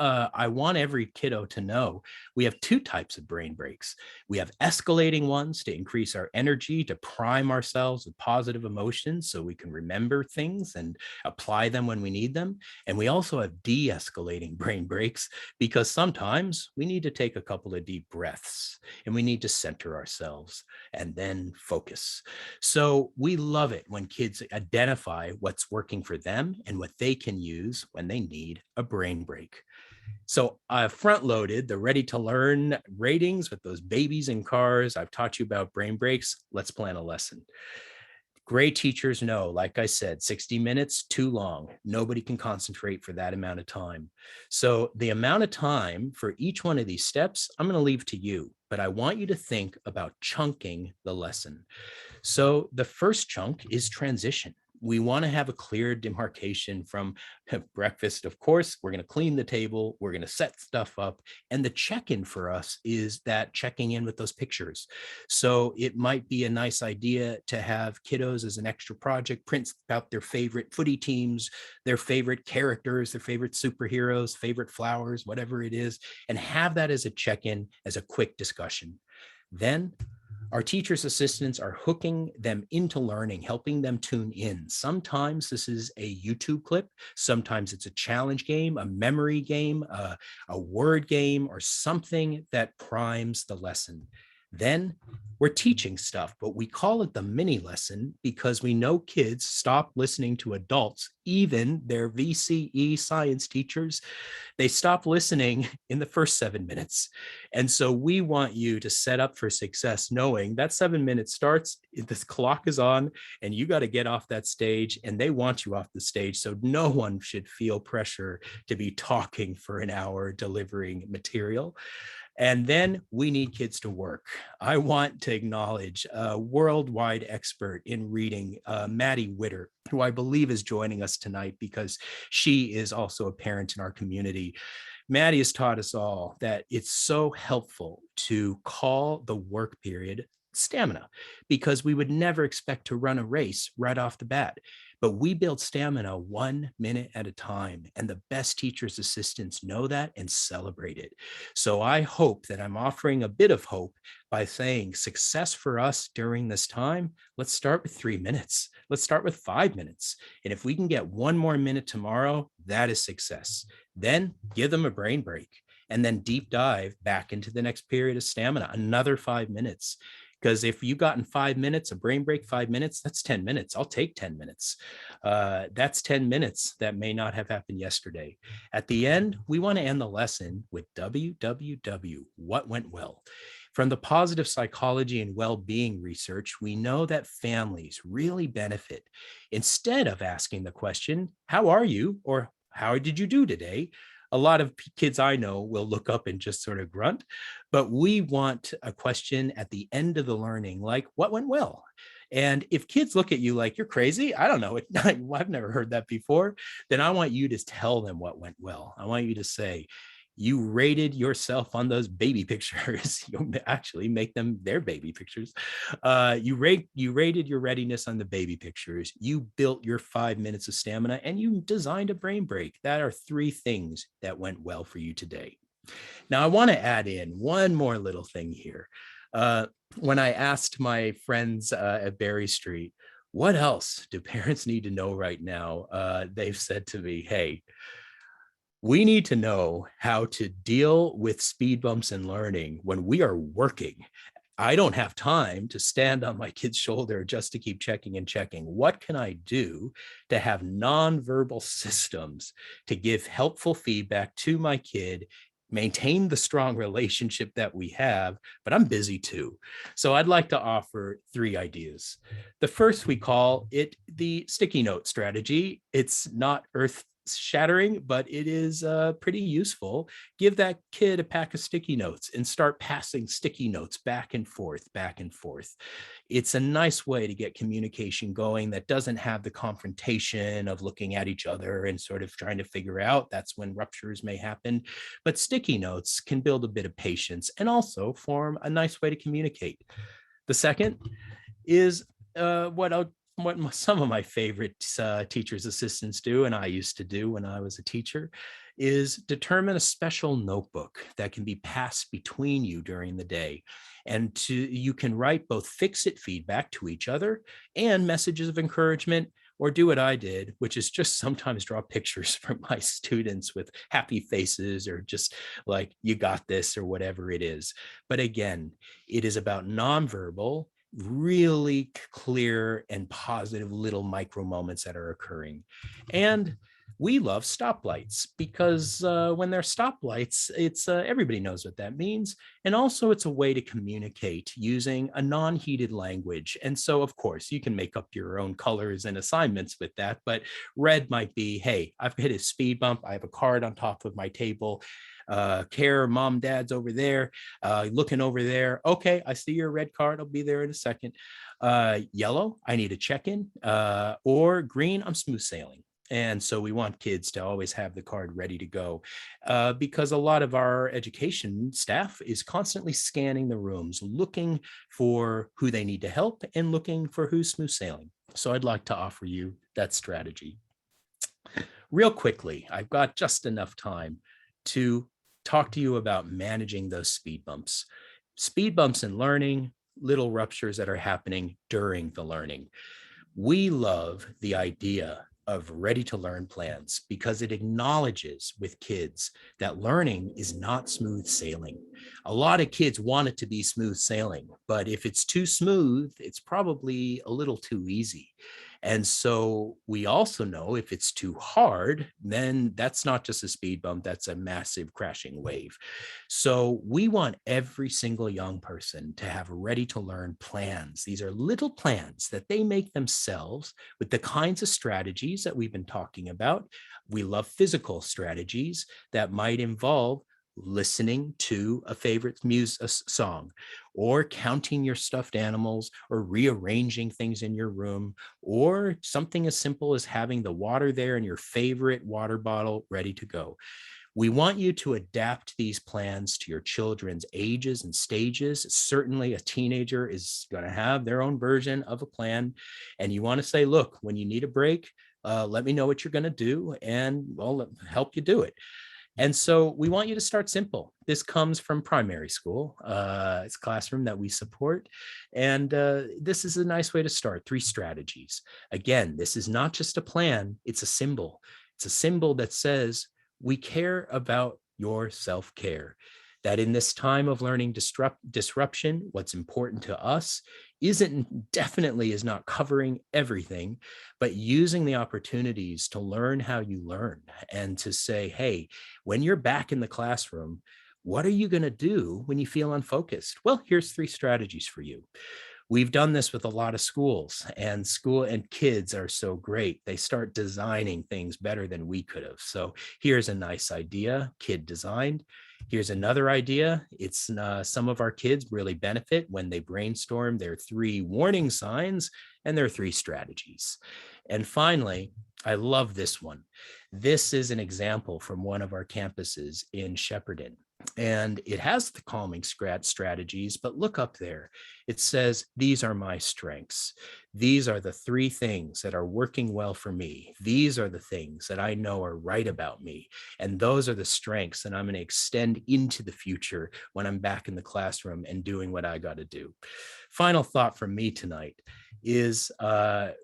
every kiddo to know we have two types of brain breaks. We have escalating ones to increase our energy, to prime ourselves with positive emotions so we can remember things and apply them when we need them. And we also have de-escalating brain breaks because sometimes we need to take a couple of deep breaths and we need to center ourselves and then focus. So we love it when kids identify what's working for them and what they can use when they need a brain break. So I've front loaded the ready to learn ratings with those babies in cars. I've taught you about brain breaks. Let's plan a lesson. Great teachers know, like I said, 60 minutes, too long. Nobody can concentrate for that amount of time. So the amount of time for each one of these steps, I'm going to leave to you, but I want you to think about chunking the lesson. So the first chunk is transition. We want to have a clear demarcation from breakfast. Of course, we're going to clean the table. We're going to set stuff up. And the check-in for us is that checking in with those pictures. So it might be a nice idea to have kiddos as an extra project, print out their favorite footy teams, their favorite characters, their favorite superheroes, favorite flowers, whatever it is, and have that as a check-in, as a quick discussion. Then our teachers' assistants are hooking them into learning, helping them tune in. Sometimes this is a YouTube clip. Sometimes it's a challenge game, a memory game, a word game, or something that primes the lesson. Then we're teaching stuff, but we call it the mini lesson because we know kids stop listening to adults, even their VCE science teachers. They stop listening in the first 7 minutes. And so we want you to set up for success, knowing that 7 minutes starts, this clock is on, and you got to get off that stage, and they want you off the stage. So no one should feel pressure to be talking for an hour, delivering material. And then we need kids to work. I want to acknowledge a worldwide expert in reading, Maddie Witter, who I believe is joining us tonight because she is also a parent in our community. Maddie has taught us all that it's so helpful to call the work period stamina because we would never expect to run a race right off the bat. But we build stamina 1 minute at a time, and the best teachers' assistants know that and celebrate it. So I hope that I'm offering a bit of hope by saying success for us during this time. Let's start with 3 minutes. Let's start with 5 minutes. And if we can get 1 more minute tomorrow, that is success. Then give them a brain break and then deep dive back into the next period of stamina, another 5 minutes. Because if you got in 5 minutes, a brain break, 5 minutes, that's 10 minutes. I'll take 10 minutes. That's 10 minutes that may not have happened yesterday. At the end, we want to end the lesson with WWW, what went well. From the positive psychology and well-being research, we know that families really benefit. Instead of asking the question, how are you? Or how did you do today? A lot of kids I know will look up and just sort of grunt, but we want a question at the end of the learning, like what went well? And if kids look at you like you're crazy, I don't know, I've never heard that before, then I want you to tell them what went well. I want you to say, you rated yourself on those baby pictures. You actually make them their baby pictures. You rated your readiness on the baby pictures. You built your 5 minutes of stamina and you designed a brain break. That are 3 things that went well for you today. Now, I want to add in one more little thing here. When I asked my friends at Berry Street, what else do parents need to know right now? They've said to me, hey, we need to know how to deal with speed bumps in learning when we are working. I don't have time to stand on my kid's shoulder just to keep checking and checking. What can I do to have nonverbal systems to give helpful feedback to my kid, maintain the strong relationship that we have, but I'm busy too. So I'd like to offer 3 ideas. The first, we call it the sticky note strategy. It's not earth shattering, but it is pretty useful. Give that kid a pack of sticky notes and start passing sticky notes back and forth, back and forth. It's a nice way to get communication going that doesn't have the confrontation of looking at each other and sort of trying to figure out. That's when ruptures may happen. But sticky notes can build a bit of patience and also form a nice way to communicate. The second is what some of my favorite teachers' assistants do, and I used to do when I was a teacher, is determine a special notebook that can be passed between you during the day. And you can write both fix-it feedback to each other and messages of encouragement, or do what I did, which is just sometimes draw pictures from my students with happy faces or just like, you got this, or whatever it is. But again, it is about nonverbal, really clear and positive little micro moments that are occurring. And we love stoplights because when they're stoplights, it's everybody knows what that means. And also it's a way to communicate using a non-heated language. And so, of course, you can make up your own colors and assignments with that. But red might be, hey, I've hit a speed bump. I have a card on top of my table. Care, mom, dad's over there, looking over there. Okay, I see your red card. I'll be there in a second. Yellow, I need a check-in. Or green, I'm smooth sailing. And so we want kids to always have the card ready to go because a lot of our education staff is constantly scanning the rooms, looking for who they need to help and looking for who's smooth sailing. So I'd like to offer you that strategy. Real quickly, I've got just enough time to talk to you about managing those speed bumps. Speed bumps in learning, little ruptures that are happening during the learning. We love the idea of ready to learn plans because it acknowledges with kids that learning is not smooth sailing. A lot of kids want it to be smooth sailing, but if it's too smooth, it's probably a little too easy. And so we also know if it's too hard, then that's not just a speed bump, that's a massive crashing wave. So we want every single young person to have ready to learn plans. These are little plans that they make themselves with the kinds of strategies that we've been talking about. We love physical strategies that might involve listening to a favorite song, or counting your stuffed animals, or rearranging things in your room, or something as simple as having the water there in your favorite water bottle ready to go. We want you to adapt these plans to your children's ages and stages. Certainly a teenager is going to have their own version of a plan. And you want to say, look, when you need a break, let me know what you're going to do, and we'll help you do it. And so we want you to start simple. This comes from primary school. It's a classroom that we support. And this is a nice way to start. 3 strategies. Again, this is not just a plan, it's a symbol. It's a symbol that says we care about your self-care. That in this time of learning disruption, what's important to us definitely is not covering everything, but using the opportunities to learn how you learn and to say, hey, when you're back in the classroom, what are you going to do when you feel unfocused? Well, here's 3 strategies for you. We've done this with a lot of schools, and kids are so great. They start designing things better than we could have. So here's a nice idea, kid designed. Here's another idea. It's some of our kids really benefit when they brainstorm their 3 warning signs and their 3 strategies. And finally, I love this one. This is an example from one of our campuses in Shepparton. And it has the calming strategies, but look up there. It says, these are my strengths. These are the 3 things that are working well for me. These are the things that I know are right about me. And those are the strengths that I'm going to extend into the future when I'm back in the classroom and doing what I got to do. Final thought from me tonight is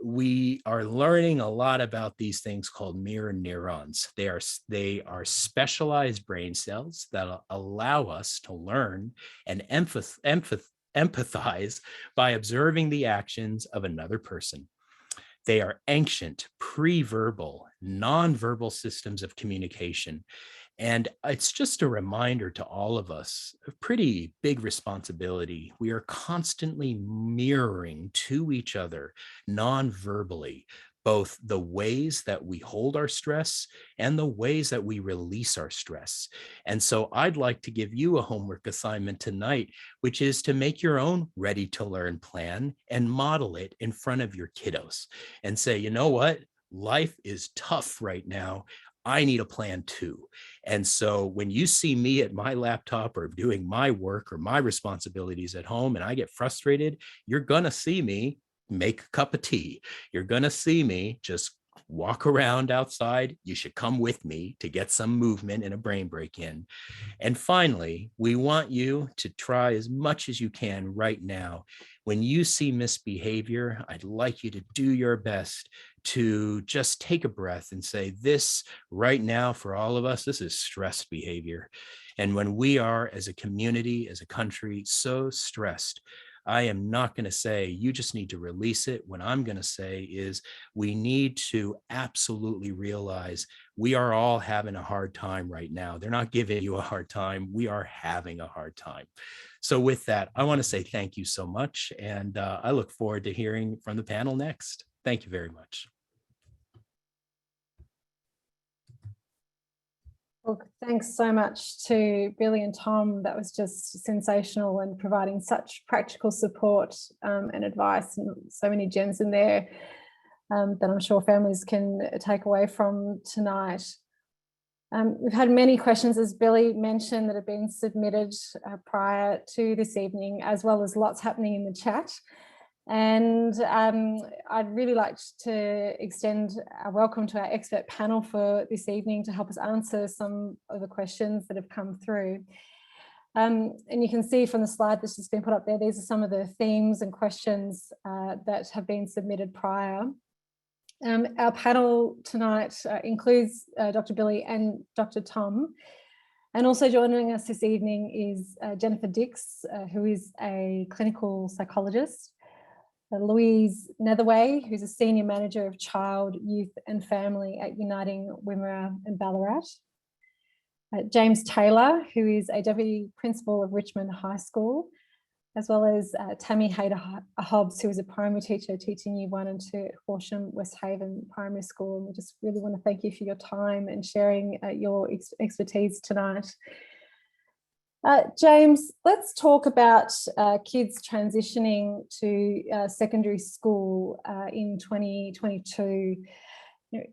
we are learning a lot about these things called mirror neurons. They are specialized brain cells that allow us to learn and empathize by observing the actions of another person. They are ancient, pre-verbal, non-verbal systems of communication. And it's just a reminder to all of us, a pretty big responsibility. We are constantly mirroring to each other non-verbally both the ways that we hold our stress and the ways that we release our stress. And so I'd like to give you a homework assignment tonight, which is to make your own ready to learn plan and model it in front of your kiddos and say, you know what? Life is tough right now. I need a plan too. And so when you see me at my laptop or doing my work or my responsibilities at home and I get frustrated, you're going to see me make a cup of tea. You're going to see me just walk around outside. You should come with me to get some movement and a brain break in. And finally, we want you to try as much as you can right now. When you see misbehavior, I'd like you to do your best to just take a breath and say, this right now for all of us, this is stress behavior. And when we are as a community, as a country, so stressed, I am not going to say you just need to release it. What I'm going to say is we need to absolutely realize we are all having a hard time right now. They're not giving you a hard time. We are having a hard time. So with that, I want to say thank you so much. And I look forward to hearing from the panel next. Thank you very much. Well, thanks so much to Billy and Tom. That was just sensational and providing such practical support and advice, and so many gems in there that I'm sure families can take away from tonight. We've had many questions, as Billy mentioned, that have been submitted prior to this evening, as well as lots happening in the chat. And I'd really like to extend a welcome to our expert panel for this evening to help us answer some of the questions that have come through. And you can see from the slide that's just been put up there, these are some of the themes and questions that have been submitted prior. Our panel tonight includes Dr. Billy and Dr. Tom. And also joining us this evening is Jennifer Dix, who is a clinical psychologist. Louise Netherway, who's a Senior Manager of Child, Youth and Family at Uniting Wimmera and Ballarat. James Taylor, who is a Deputy Principal of Richmond High School, as well as Tammy Hayter-Hobbs, who is a primary teacher teaching Year 1 and 2 at Horsham West Haven Primary School. And we just really want to thank you for your time and sharing your expertise tonight. James, let's talk about kids transitioning to secondary school in 2022.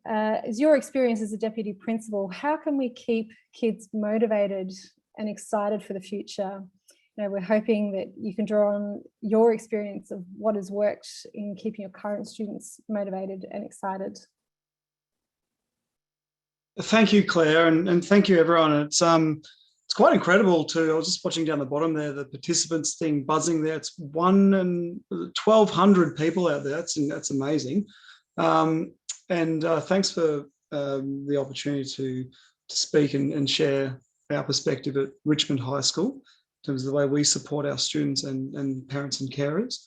As your experience as a deputy principal, how can we keep kids motivated and excited for the future? We're hoping that you can draw on your experience of what has worked in keeping your current students motivated and excited. Thank you, Claire, and thank you, everyone. It's quite incredible I was just watching down the bottom there, the participants thing buzzing there. It's 1,200 people out there. That's amazing. Thanks for the opportunity to speak and share our perspective at Richmond High School in terms of the way we support our students and parents and carers.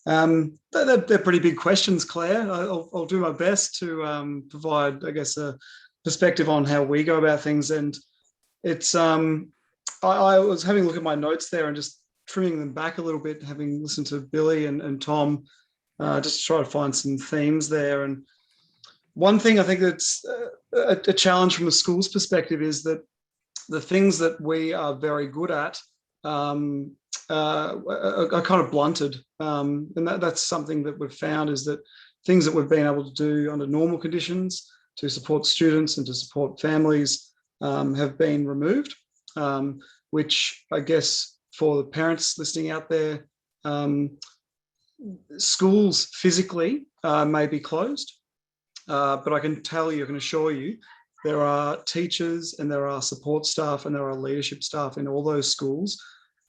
They're pretty big questions, Claire. I'll do my best to provide, I guess, a perspective on how we go about things. And it's I was having a look at my notes there and just trimming them back a little bit, having listened to Billy and Tom, just to try to find some themes there. And one thing I think that's a challenge from a school's perspective is that the things that we are very good at are kind of blunted. And that's something that we've found, is that things that we've been able to do under normal conditions to support students and to support families have been removed, which I guess for the parents listening out there, schools physically may be closed, but I can assure you, there are teachers and there are support staff and there are leadership staff in all those schools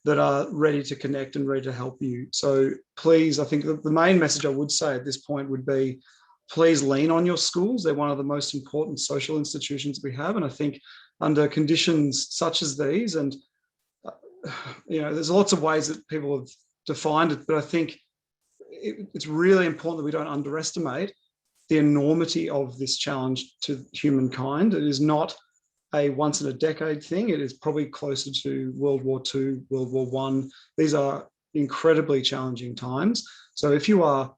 that are ready to connect and ready to help you. So please, I think the main message I would say at this point would be, please lean on your schools. They're one of the most important social institutions we have. And I think under conditions such as these, and there's lots of ways that people have defined it, but I think it's really important that we don't underestimate the enormity of this challenge to humankind. It is not a once in a decade thing. It is probably closer to World War II, World War I. These are incredibly challenging times. So if you are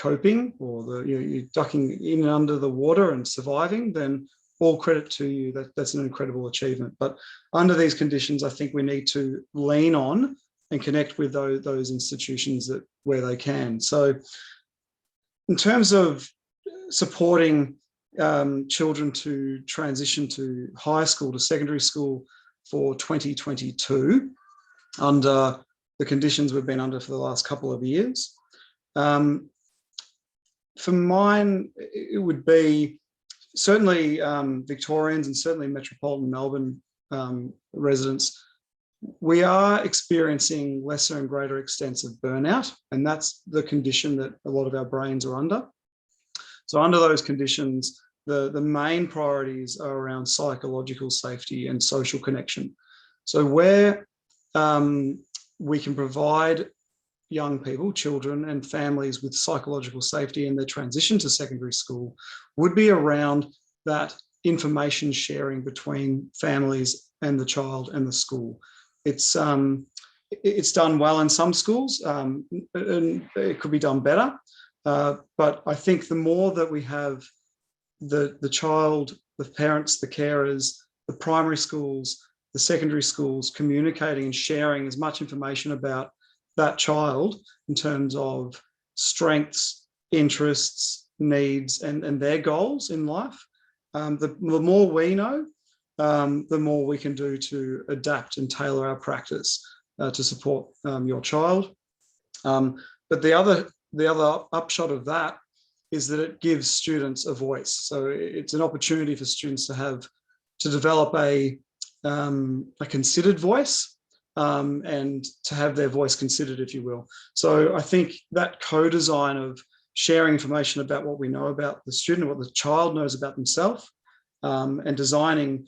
coping, or you're ducking in and under the water and surviving, then all credit to you. That's an incredible achievement. But under these conditions, I think we need to lean on and connect with those institutions where they can. So in terms of supporting children to transition to high school, to secondary school for 2022, under the conditions we've been under for the last couple of years, for mine, it would be certainly Victorians and certainly metropolitan Melbourne residents. We are experiencing lesser and greater extents of burnout, and that's the condition that a lot of our brains are under. So under those conditions, the main priorities are around psychological safety and social connection. So where we can provide young people, children and families with psychological safety in their transition to secondary school would be around that information sharing between families and the child and the school. It's done well in some schools, and it could be done better. But I think the more that we have the child, the parents, the carers, the primary schools, the secondary schools communicating and sharing as much information about that child in terms of strengths, interests, needs, and their goals in life, the more we know, the more we can do to adapt and tailor our practice to support your child. But the other upshot of that is that it gives students a voice. So it's an opportunity for students to develop a considered voice, and to have their voice considered, if you will. So I think that co-design of sharing information about what we know about the student, what the child knows about themselves, and designing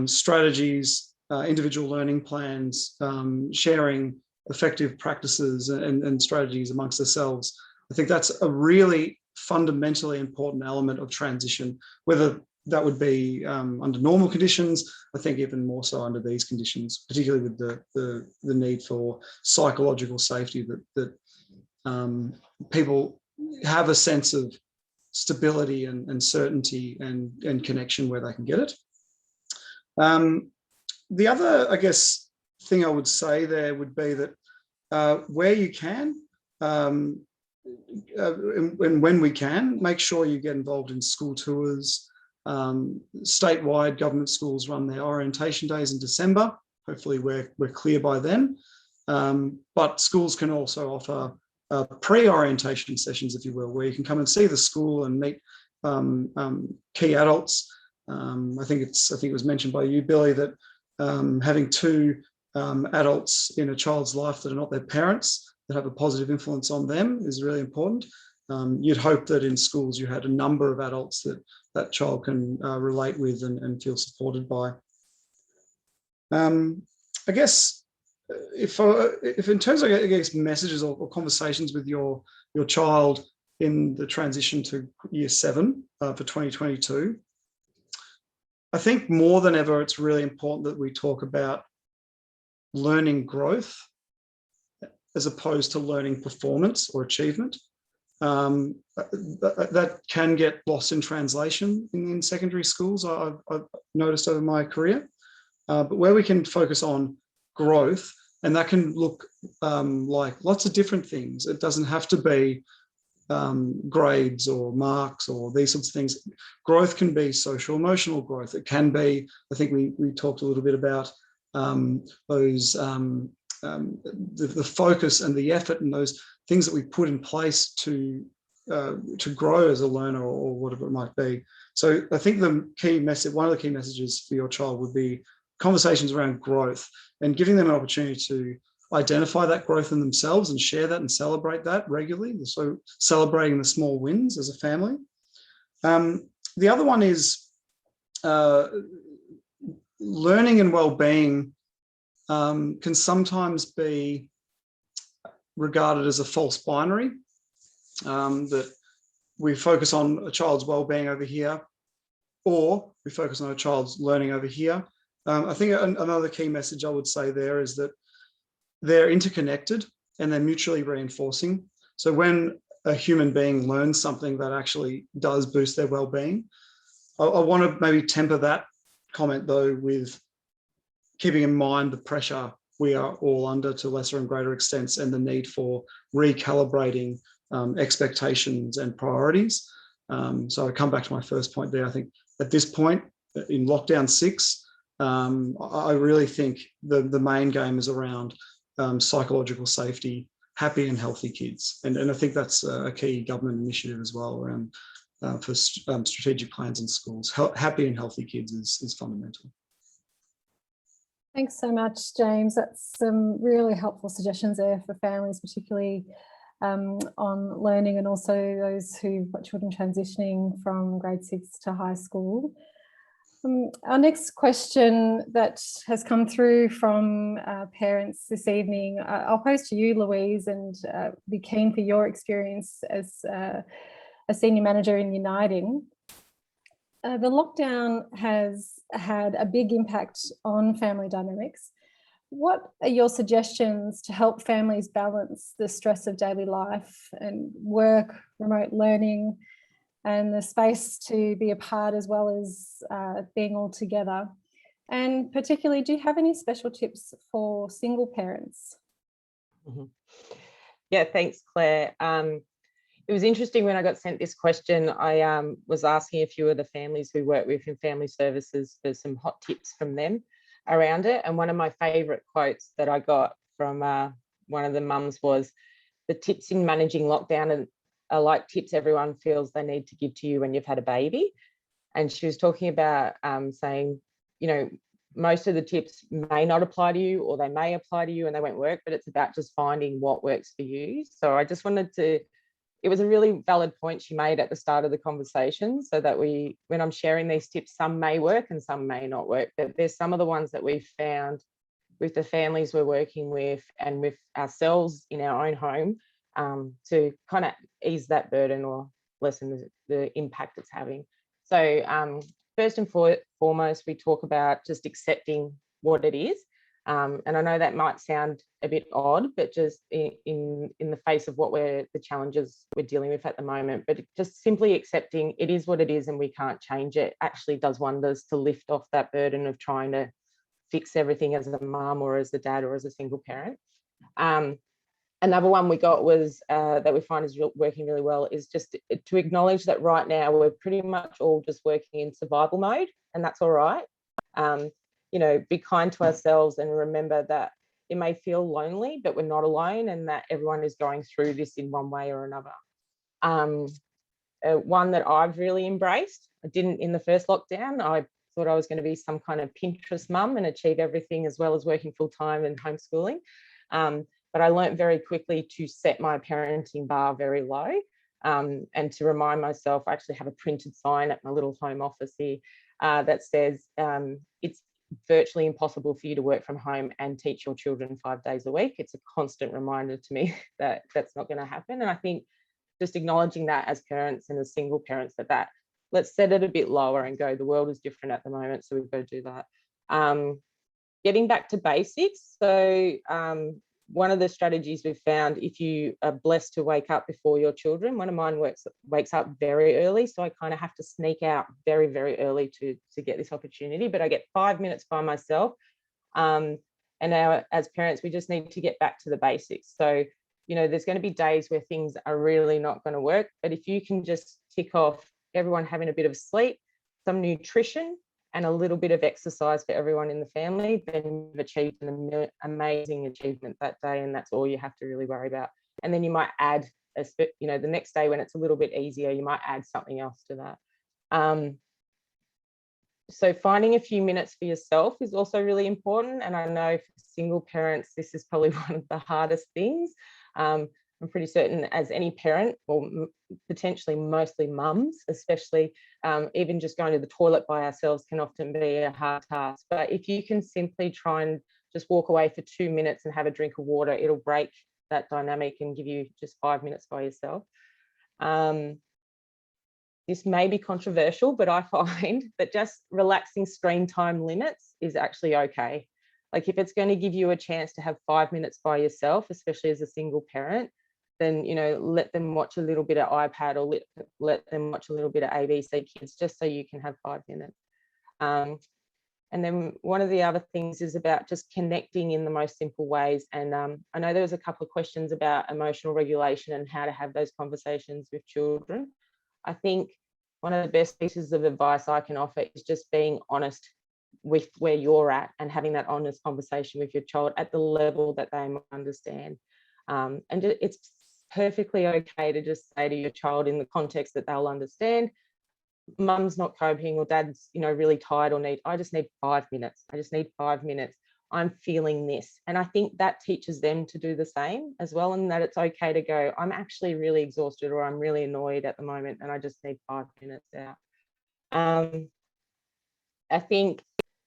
strategies, individual learning plans, sharing effective practices and strategies amongst ourselves. I think that's a really fundamentally important element of transition, whether that would be under normal conditions. I think even more so under these conditions, particularly with the need for psychological safety, that people have a sense of stability and certainty and connection where they can get it. The other, I guess, thing I would say there would be that where you can, and when we can, make sure you get involved in school tours. Statewide government schools run their orientation days in December. Hopefully we're clear by then. But schools can also offer pre-orientation sessions, if you will, where you can come and see the school and meet key adults. I think it was mentioned by you, Billy, that having two adults in a child's life that are not their parents, that have a positive influence on them, is really important. You'd hope that in schools you had a number of adults that child can relate with and feel supported by. I guess if in terms of, I guess, messages or conversations with your child in the transition to year 7 for 2022, I think more than ever it's really important that we talk about learning growth as opposed to learning performance or achievement. That can get lost in translation in secondary schools, I've noticed over my career. But where we can focus on growth, and that can look like lots of different things. It doesn't have to be grades or marks or these sorts of things. Growth can be social emotional growth. It can be, I think we talked a little bit about those the focus and the effort and those things that we put in place to grow as a learner or whatever it might be. So I think the key message, one of the key messages for your child would be conversations around growth and giving them an opportunity to identify that growth in themselves and share that and celebrate that regularly. So celebrating the small wins as a family. The other one is learning and well-being can sometimes be regarded as a false binary, that we focus on a child's well-being over here, or we focus on a child's learning over here. I think another key message I would say there is that they're interconnected and they're mutually reinforcing. So when a human being learns something that actually does boost their well-being. I want to maybe temper that comment though with keeping in mind the pressure we are all under to lesser and greater extents, and the need for recalibrating expectations and priorities. So I come back to my first point there. I think at this point in lockdown 6, I really think the main game is around psychological safety, happy and healthy kids. And I think that's a key government initiative as well around for strategic plans in schools. Happy and healthy kids is fundamental. Thanks so much, James. That's some really helpful suggestions there for families, particularly on learning, and also those who've got children transitioning from grade 6 to high school. Our next question that has come through from parents this evening, I'll pose to you, Louise, and be keen for your experience as a senior manager in Uniting. The lockdown has had a big impact on family dynamics. What are your suggestions to help families balance the stress of daily life and work, remote learning, and the space to be apart as well as being all together? And particularly, do you have any special tips for single parents? Mm-hmm. Yeah, thanks, Claire. It was interesting when I got sent this question. I was asking a few of the families we work with in family services for some hot tips from them around it. And one of my favourite quotes that I got from one of the mums was, "The tips in managing lockdown are like tips everyone feels they need to give to you when you've had a baby." And she was talking about saying, you know, most of the tips may not apply to you, or they may apply to you and they won't work, but it's about just finding what works for you. So I just wanted to, it was a really valid point she made at the start of the conversation, so that when I'm sharing these tips, some may work and some may not work, but there's some of the ones that we've found with the families we're working with and with ourselves in our own home to kind of ease that burden or lessen the impact it's having. So first and foremost, we talk about just accepting what it is. And I know that might sound a bit odd, but just in the face of the challenges we're dealing with at the moment, but just simply accepting it is what it is and we can't change it actually does wonders to lift off that burden of trying to fix everything as a mum or as a dad or as a single parent. Another one we got was that we find is working really well is just to acknowledge that right now we're pretty much all just working in survival mode, and that's all right. You know, be kind to ourselves and remember that it may feel lonely, but we're not alone, and that everyone is going through this in one way or another. One that I've really embraced, I didn't in the first lockdown. I thought I was going to be some kind of Pinterest mum and achieve everything as well as working full time and homeschooling. But I learned very quickly to set my parenting bar very low, and to remind myself, I actually have a printed sign at my little home office here that says it's virtually impossible for you to work from home and teach your children 5 days a week. It's a constant reminder to me that that's not going to happen. And I think just acknowledging that as parents and as single parents, that let's set it a bit lower and go, the world is different at the moment, so we've got to do that. Getting back to basics. So one of the strategies we've found, if you are blessed to wake up before your children, one of mine wakes up very early, so I kind of have to sneak out very, very early to get this opportunity, but I get 5 minutes by myself. And now as parents, we just need to get back to the basics. So, you know, there's going to be days where things are really not going to work, but if you can just tick off everyone having a bit of sleep, some nutrition, and a little bit of exercise for everyone in the family, then you've achieved an amazing achievement that day, and that's all you have to really worry about. And then you might add, you know, the next day when it's a little bit easier, you might add something else to that. So finding a few minutes for yourself is also really important. And I know for single parents, this is probably one of the hardest things. I'm pretty certain as any parent, or potentially mostly mums, especially, even just going to the toilet by ourselves can often be a hard task. But if you can simply try and just walk away for 2 minutes and have a drink of water, it'll break that dynamic and give you just 5 minutes by yourself. This may be controversial, but I find that just relaxing screen time limits is actually okay. Like if it's going to give you a chance to have 5 minutes by yourself, especially as a single parent, then, you know, let them watch a little bit of iPad, or let them watch a little bit of ABC Kids, just so you can have 5 minutes. And then one of the other things is about just connecting in the most simple ways. And I know there was a couple of questions about emotional regulation and how to have those conversations with children. I think one of the best pieces of advice I can offer is just being honest with where you're at and having that honest conversation with your child at the level that they understand. And it's perfectly okay to just say to your child in the context that they'll understand, mum's not coping, or dad's, you know, really tired, or I just need 5 minutes. I just need 5 minutes. I'm feeling this. And I think that teaches them to do the same as well, and that it's okay to go, I'm actually really exhausted, or I'm really annoyed at the moment, and I just need 5 minutes out. I think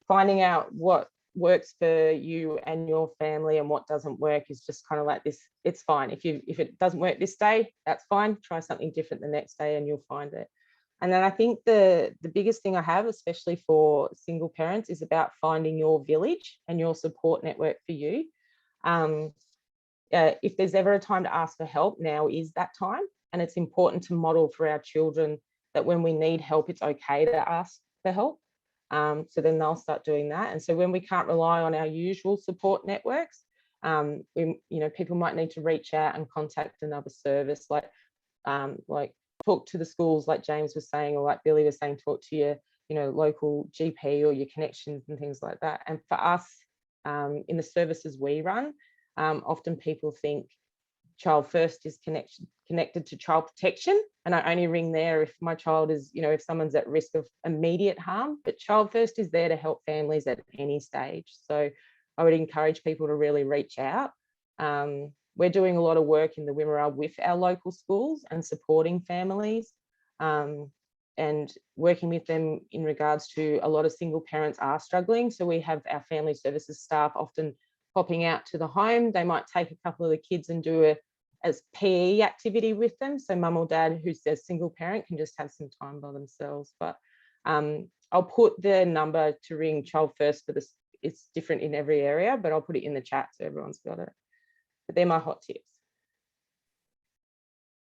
finding out what works for you and your family and what doesn't work is just kind of like this. It's fine. If it doesn't work this day, that's fine. Try something different the next day and you'll find it. And then I think the biggest thing I have, especially for single parents, is about finding your village and your support network for you. If there's ever a time to ask for help, now is that time. And it's important to model for our children that when we need help, it's okay to ask for help. So then they'll start doing that. And so when we can't rely on our usual support networks, people might need to reach out and contact another service, like talk to the schools, like James was saying, or like Billy was saying, talk to your, local GP or your connections and things like that. And for us, in the services we run, often people think Child First is connected to child protection, and I only ring there if my child is, if someone's at risk of immediate harm. But Child First is there to help families at any stage. So I would encourage people to really reach out. We're doing a lot of work in the Wimmera with our local schools and supporting families, and working with them in regards to a lot of single parents are struggling. So we have our family services staff often popping out to the home. They might take a couple of the kids and do as PE activity with them. So mum or dad who's a single parent can just have some time by themselves. But I'll put the number to ring Child First for this. It's different in every area, but I'll put it in the chat so everyone's got it. But they're my hot tips.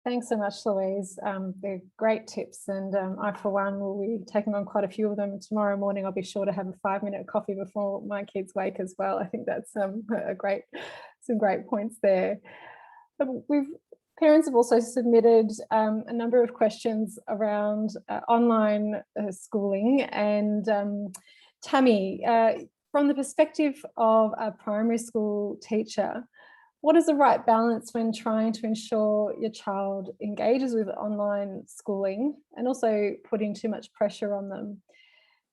Thanks so much, Louise. They're great tips, and I, for one, will be taking on quite a few of them. Tomorrow morning, I'll be sure to have a 5-minute coffee before my kids wake as well. I think that's some great points there. Parents have also submitted a number of questions around online schooling. And Tammy, from the perspective of a primary school teacher, what is the right balance when trying to ensure your child engages with online schooling and also putting too much pressure on them?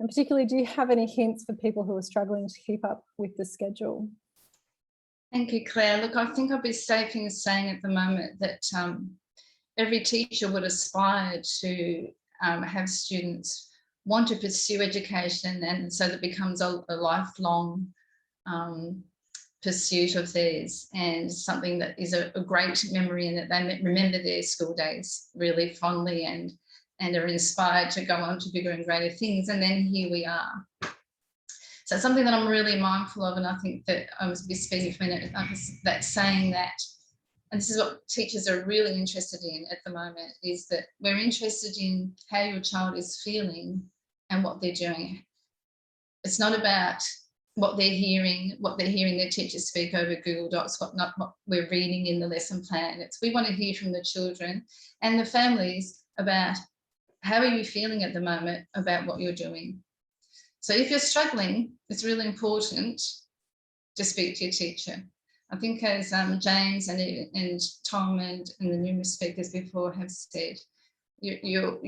And particularly, do you have any hints for people who are struggling to keep up with the schedule? Thank you, Claire. Look, I think I'll be safe in saying at the moment that every teacher would aspire to have students want to pursue education, and so that becomes a lifelong pursuit of theirs, and something that is a great memory, and that they remember their school days really fondly and are inspired to go on to bigger and greater things. And then here we are. So it's something that I'm really mindful of, and I think that I was speaking for a minute, that saying that, and this is what teachers are really interested in at the moment, is that we're interested in how your child is feeling and what they're doing. It's not about what they're hearing their teachers speak over Google Docs, what we're reading in the lesson plan. We want to hear from the children and the families about how are you feeling at the moment about what you're doing. So if you're struggling, it's really important to speak to your teacher. I think, as James and Tom and the numerous speakers before have said, your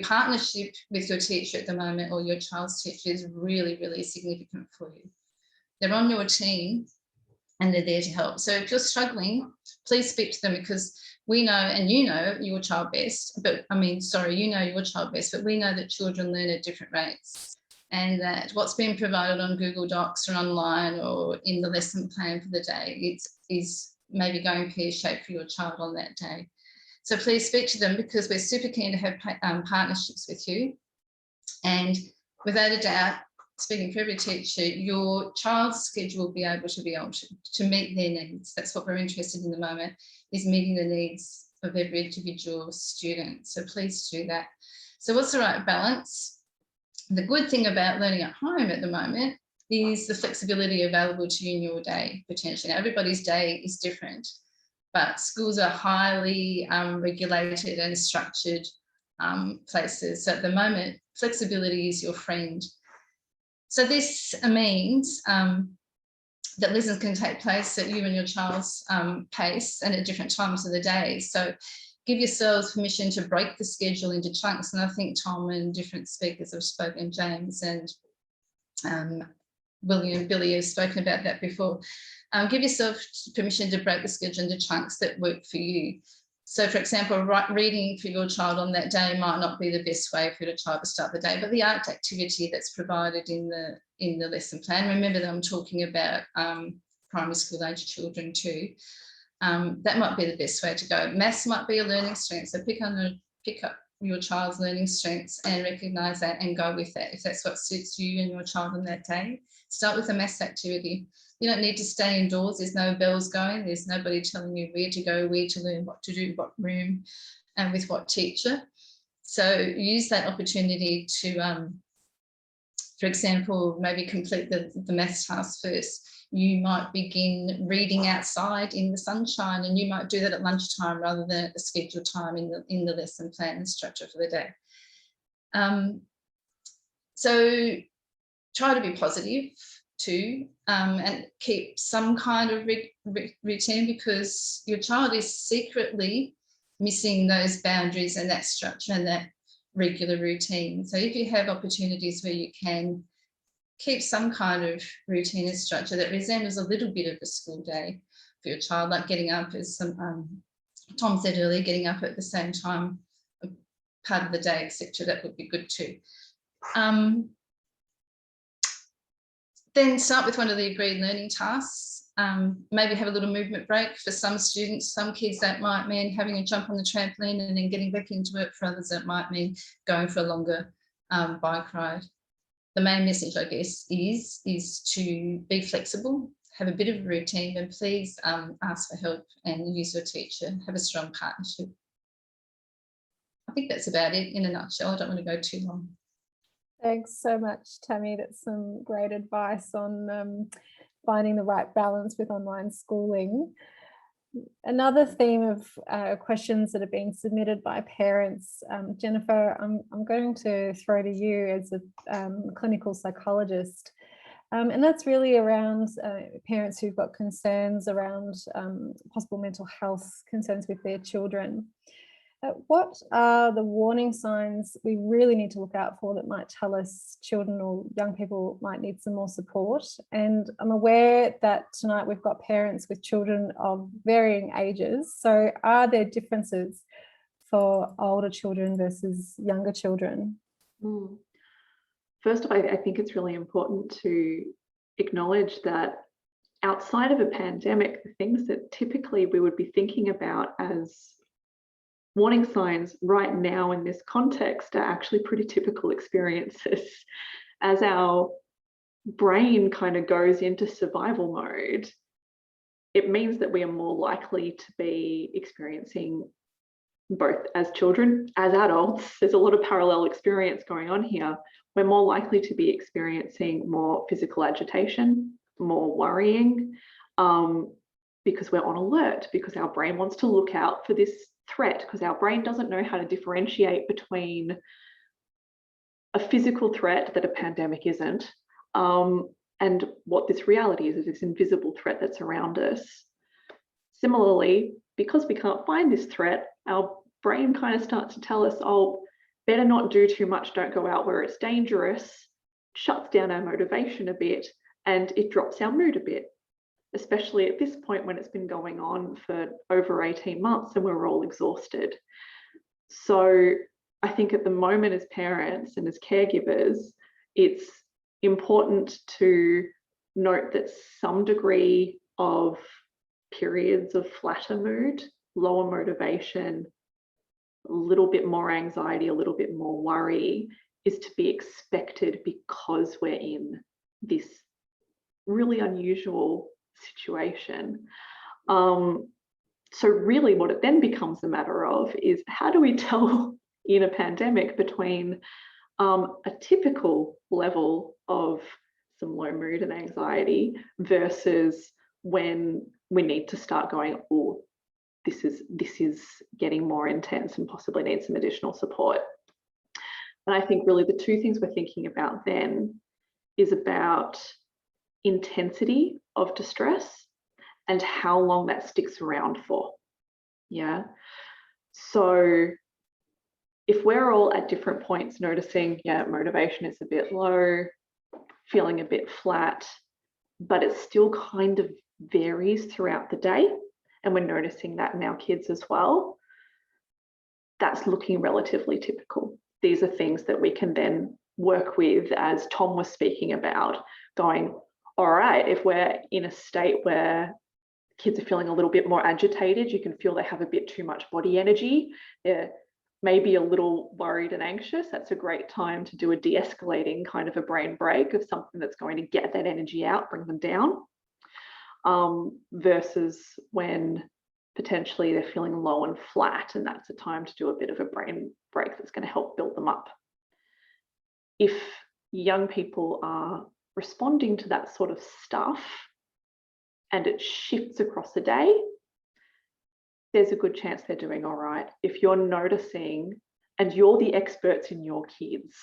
partnership with your teacher at the moment, or your child's teacher, is really, really significant for you. They're on your team and they're there to help. So if you're struggling, please speak to them, because we know, and you know your child best, but you know your child best, but we know that children learn at different rates, and that what's being provided on Google Docs or online or in the lesson plan for the day is maybe going pear-shaped for your child on that day. So please speak to them, because we're super keen to have partnerships with you. And without a doubt, speaking for every teacher, your child's schedule will be able to meet their needs. That's what we're interested in the moment, is meeting the needs of every individual student. So please do that. So what's the right balance? The good thing about learning at home at the moment is the flexibility available to you in your day, potentially. Now, everybody's day is different, but schools are highly regulated and structured places. So at the moment, flexibility is your friend. So this means that lessons can take place at you and your child's pace and at different times of the day. So give yourselves permission to break the schedule into chunks. And I think Tom and different speakers have spoken, James and William and Billy have spoken about that before. Give yourself permission to break the schedule into chunks that work for you. So, for example, reading for your child on that day might not be the best way for your child to start the day, but the art activity that's provided in the lesson plan, remember that I'm talking about primary school age children too, that might be the best way to go. Maths might be a learning strength, so pick up your child's learning strengths and recognise that and go with that if that's what suits you and your child on that day. Start with a maths activity. You don't need to stay indoors. There's no bells going. There's nobody telling you where to go, where to learn, what to do, what room, and with what teacher. So use that opportunity to, for example, maybe complete the maths task first. You might begin reading outside in the sunshine, and you might do that at lunchtime rather than at the scheduled time in the lesson plan and structure for the day. So try to be positive too, and keep some kind of routine, because your child is secretly missing those boundaries and that structure and that regular routine. So if you have opportunities where you can keep some kind of routine and structure that resembles a little bit of a school day for your child, like getting up, as Tom said earlier, getting up at the same time, part of the day, etc., that would be good too. Then start with one of the agreed learning tasks. Maybe have a little movement break. For some students, some kids, that might mean having a jump on the trampoline and then getting back into it. For others, that might mean going for a longer bike ride. The main message, I guess, is to be flexible, have a bit of a routine, and please ask for help and use your teacher. Have a strong partnership. I think that's about it in a nutshell. I don't want to go too long. Thanks so much, Tammy. That's some great advice on finding the right balance with online schooling. Another theme of questions that are being submitted by parents, Jennifer, I'm going to throw to you as a clinical psychologist. And that's really around parents who've got concerns around possible mental health concerns with their children. What are the warning signs we really need to look out for that might tell us children or young people might need some more support? And I'm aware that tonight we've got parents with children of varying ages. So are there differences for older children versus younger children? First of all, I think it's really important to acknowledge that outside of a pandemic, the things that typically we would be thinking about as warning signs right now in this context are actually pretty typical experiences. As our brain kind of goes into survival mode, it means that we are more likely to be experiencing, both as children, as adults, there's a lot of parallel experience going on here. We're more likely to be experiencing more physical agitation, more worrying, because we're on alert, because our brain wants to look out for this threat, because our brain doesn't know how to differentiate between a physical threat that a pandemic isn't, and what this reality is this invisible threat that's around us. Similarly, because we can't find this threat, our brain kind of starts to tell us, oh, better not do too much, don't go out where it's dangerous, shuts down our motivation a bit, and it drops our mood a bit, especially at this point when it's been going on for over 18 months and we're all exhausted. So I think at the moment as parents and as caregivers, it's important to note that some degree of periods of flatter mood, lower motivation, a little bit more anxiety, a little bit more worry is to be expected because we're in this really unusual situation. So really what it then becomes a matter of is, how do we tell in a pandemic between a typical level of some low mood and anxiety versus when we need to start going, oh, this is getting more intense and possibly needs some additional support. And I think really the two things we're thinking about then is about intensity of distress and how long that sticks around for. Yeah. So if we're all at different points noticing, yeah, motivation is a bit low, feeling a bit flat, but it still kind of varies throughout the day, and we're noticing that in our kids as well, that's looking relatively typical. These are things that we can then work with, as Tom was speaking about, going, all right, if we're in a state where kids are feeling a little bit more agitated, you can feel they have a bit too much body energy, they're maybe a little worried and anxious, that's a great time to do a de-escalating kind of a brain break of something that's going to get that energy out, bring them down, versus when potentially they're feeling low and flat, and that's a time to do a bit of a brain break that's going to help build them up. If young people are responding to that sort of stuff and it shifts across the day, there's a good chance they're doing all right. If you're noticing, and you're the experts in your kids,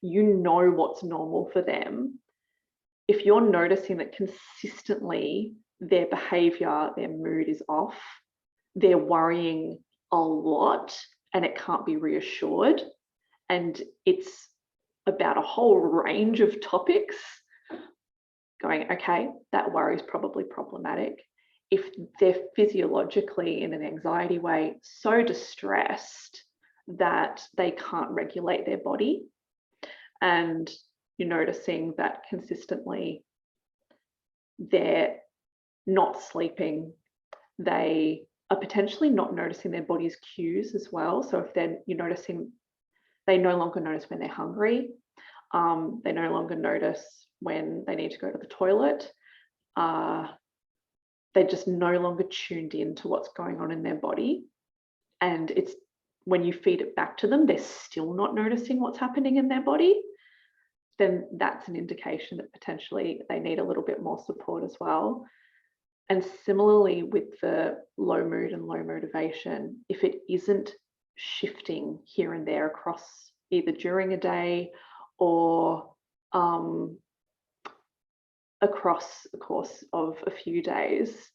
you know what's normal for them. If you're noticing that consistently their behavior, their mood is off, they're worrying a lot and it can't be reassured, and it's about a whole range of topics, going, okay, that worry is probably problematic. If they're physiologically in an anxiety way so distressed that they can't regulate their body, and you're noticing that consistently they're not sleeping, they are potentially not noticing their body's cues as well. So if you're noticing, they no longer notice when they're hungry, they no longer notice when they need to go to the toilet, they're just no longer tuned in to what's going on in their body. And it's when you feed it back to them, they're still not noticing what's happening in their body, then that's an indication that potentially they need a little bit more support as well. And similarly with the low mood and low motivation, if it isn't shifting here and there across either during a day or across the course of a few days,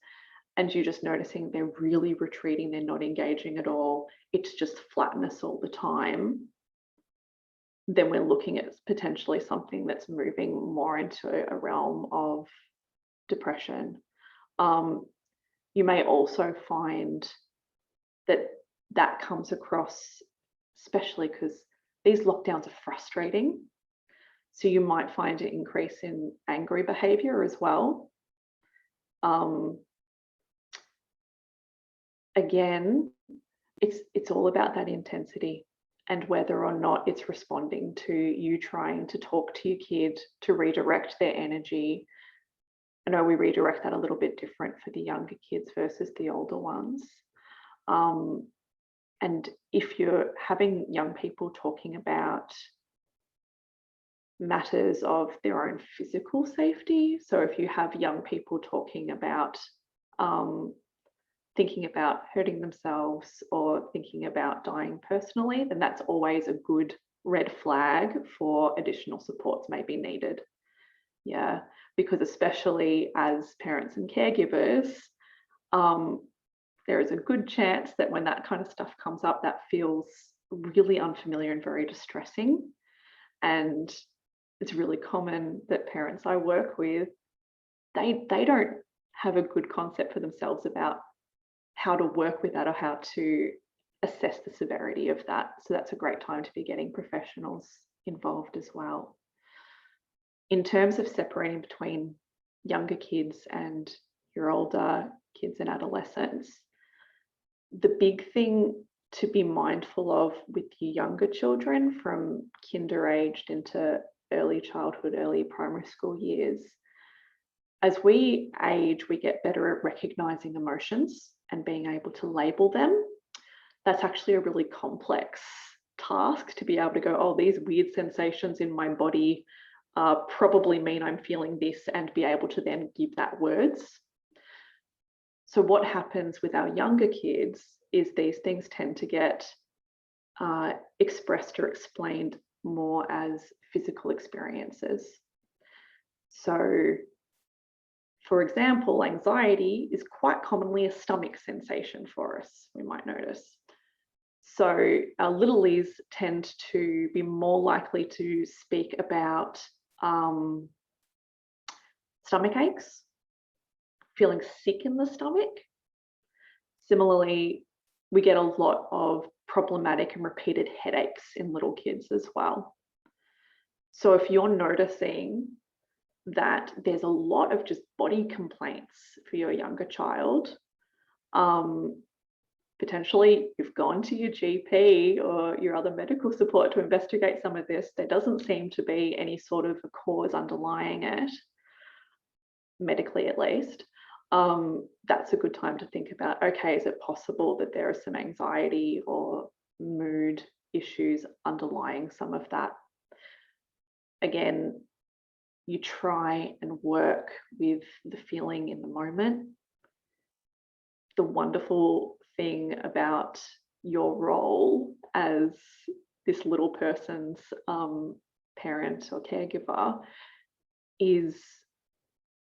and you're just noticing they're really retreating, they're not engaging at all, it's just flatness all the time, then we're looking at potentially something that's moving more into a realm of depression. You may also find that that comes across, especially because these lockdowns are frustrating. So you might find an increase in angry behavior as well. Again, it's all about that intensity and whether or not it's responding to you trying to talk to your kid to redirect their energy. I know we redirect that a little bit different for the younger kids versus the older ones. And if you're having young people talking about matters of their own physical safety, so if you have young people talking about thinking about hurting themselves or thinking about dying personally, then that's always a good red flag for additional supports may be needed. Yeah, because especially as parents and caregivers, there is a good chance that when that kind of stuff comes up, that feels really unfamiliar and very distressing. And it's really common that parents I work with, they don't have a good concept for themselves about how to work with that or how to assess the severity of that. So that's a great time to be getting professionals involved as well. In terms of separating between younger kids and your older kids and adolescents, the big thing to be mindful of with your younger children from kinder aged into early childhood, early primary school years. As we age, we get better at recognizing emotions and being able to label them. That's actually a really complex task, to be able to go, oh, these weird sensations in my body probably mean I'm feeling this, and be able to then give that words. So what happens with our younger kids is these things tend to get expressed or explained more as physical experiences. So, for example, anxiety is quite commonly a stomach sensation for us, we might notice. So our littlies tend to be more likely to speak about stomach aches, feeling sick in the stomach. Similarly, we get a lot of problematic and repeated headaches in little kids as well. So if you're noticing that there's a lot of just body complaints for your younger child, potentially you've gone to your GP or your other medical support to investigate some of this. There doesn't seem to be any sort of a cause underlying it, medically at least. That's a good time to think about, okay, is it possible that there are some anxiety or mood issues underlying some of that? Again, you try and work with the feeling in the moment. The wonderful thing about your role as this little person's parent or caregiver is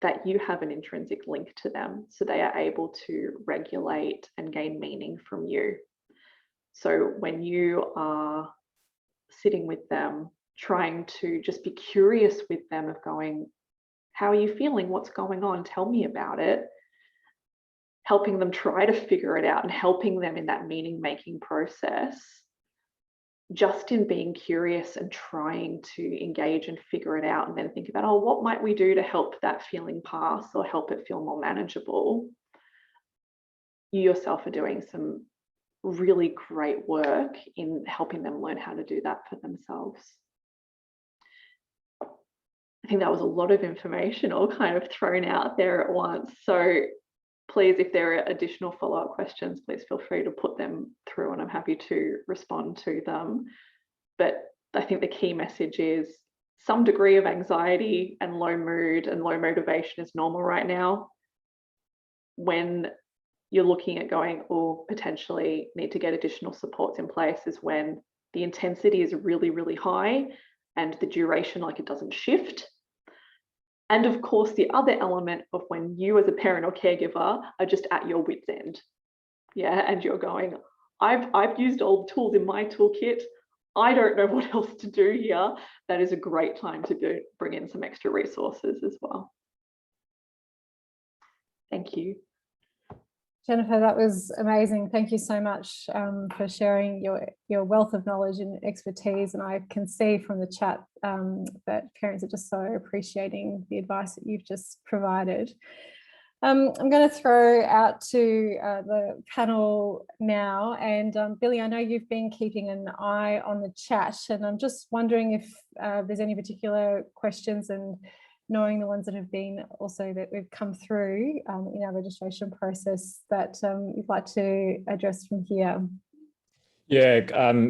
that you have an intrinsic link to them, so they are able to regulate and gain meaning from you. So when you are sitting with them, trying to just be curious with them of going, how are you feeling? What's going on? Tell me about it. Helping them try to figure it out and helping them in that meaning-making process, just in being curious and trying to engage and figure it out, and then think about, oh, what might we do to help that feeling pass or help it feel more manageable? You yourself are doing some really great work in helping them learn how to do that for themselves. I think that was a lot of information all kind of thrown out there at once. So please, if there are additional follow-up questions, please feel free to put them through and I'm happy to respond to them. But I think the key message is some degree of anxiety and low mood and low motivation is normal right now. When you're looking at going, or potentially need to get additional supports in place, is when the intensity is really, really high and the duration, like, it doesn't shift. And of course, the other element of when you as a parent or caregiver are just at your wit's end. Yeah, and you're going, I've used all the tools in my toolkit. I don't know what else to do here. That is a great time to bring in some extra resources as well. Thank you. Jennifer, that was amazing. Thank you so much for sharing your wealth of knowledge and expertise. And I can see from the chat that parents are just so appreciating the advice that you've just provided. I'm going to throw out to the panel now. And Billy, I know you've been keeping an eye on the chat, and I'm just wondering if there's any particular questions, and knowing the ones that have been also that we've come through in our registration process, that you'd like to address from here. Yeah,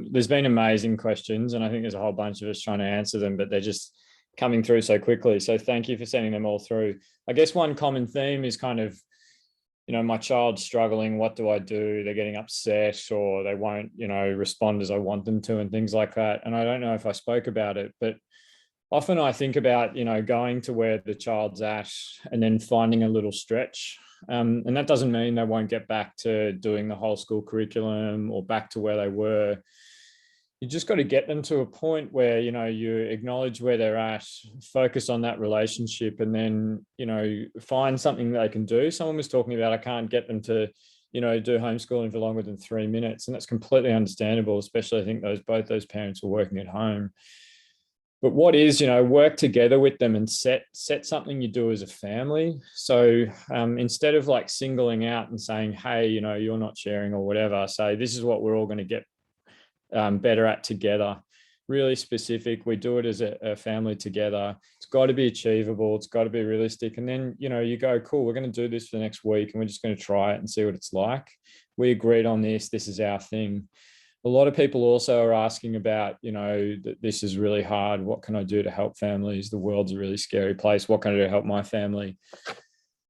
there's been amazing questions, and I think there's a whole bunch of us trying to answer them, but they're just coming through so quickly. So thank you for sending them all through. I guess one common theme is kind of, you know, my child's struggling, what do I do? They're getting upset, or they won't, you know, respond as I want them to, and things like that. And I don't know if I spoke about it, but often I think about, you know, going to where the child's at and then finding a little stretch. And that doesn't mean they won't get back to doing the whole school curriculum or back to where they were. You just got to get them to a point where, you know, you acknowledge where they're at, focus on that relationship, and then, you know, find something they can do. Someone was talking about, I can't get them to, you know, do homeschooling for longer than 3 minutes. And that's completely understandable, especially I think both those parents were working at home. But what is, work together with them and set something you do as a family. So instead of like singling out and saying, hey, you're not sharing or whatever, say this is what we're all going to get better at together. Really specific. We do it as a family together. It's got to be achievable. It's got to be realistic. And then, you go, cool, we're going to do this for the next week and we're just going to try it and see what it's like. We agreed on this. This is our thing. A lot of people also are asking about, that this is really hard. What can I do to help families? The world's a really scary place. What can I do to help my family?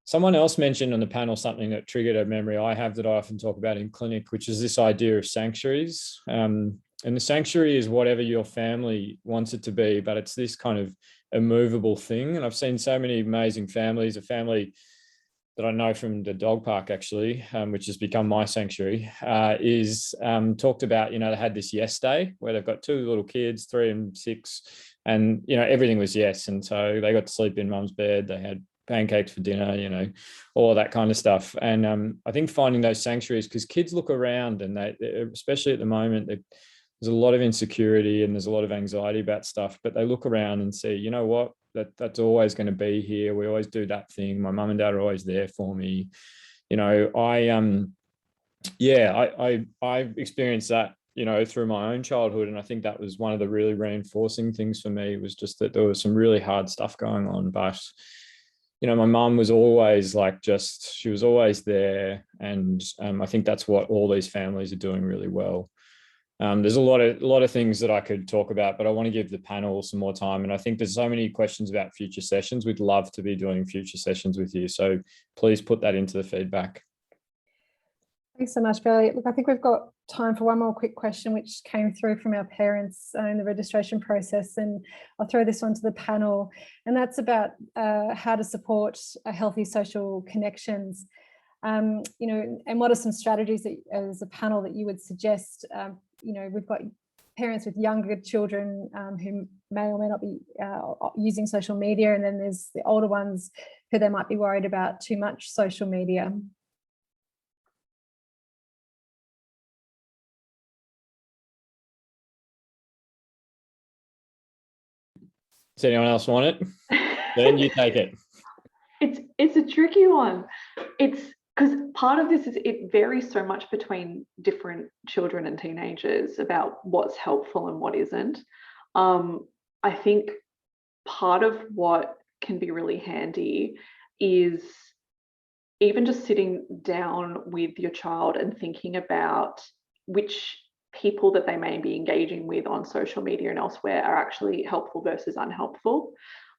Someone else mentioned on the panel something that triggered a memory I have that I often talk about in clinic, which is this idea of sanctuaries. And the sanctuary is whatever your family wants it to be, but it's this kind of immovable thing. And I've seen so many amazing families, a family that I know from the dog park, actually, which has become my sanctuary, is talked about, they had this yes day where they've got 2 little kids, 3 and 6, and, everything was yes. And so they got to sleep in mum's bed. They had pancakes for dinner, all of that kind of stuff. And I think finding those sanctuaries, because kids look around and they, especially at the moment, there's a lot of insecurity and there's a lot of anxiety about stuff, but they look around and see, you know what, that's always going to be here. We always do that thing. My mum and dad are always there for me. I experienced that, through my own childhood. And I think that was one of the really reinforcing things for me, was just that there was some really hard stuff going on. But, my mum was always she was always there. And I think that's what all these families are doing really well. There's a lot of things that I could talk about, but I want to give the panel some more time. And I think there's so many questions about future sessions. We'd love to be doing future sessions with you. So please put that into the feedback. Thanks so much, Billy. Look, I think we've got time for one more quick question, which came through from our parents in the registration process. And I'll throw this one to the panel. And that's about how to support healthy social connections. And what are some strategies that, as a panel, that you would suggest? We've got parents with younger children who may or may not be using social media, and then there's the older ones who they might be worried about too much social media. Does anyone else want it? Then you take it. It's a tricky one. It's because part of this is it varies so much between different children and teenagers about what's helpful and what isn't. I think part of what can be really handy is even just sitting down with your child and thinking about which people that they may be engaging with on social media and elsewhere are actually helpful versus unhelpful,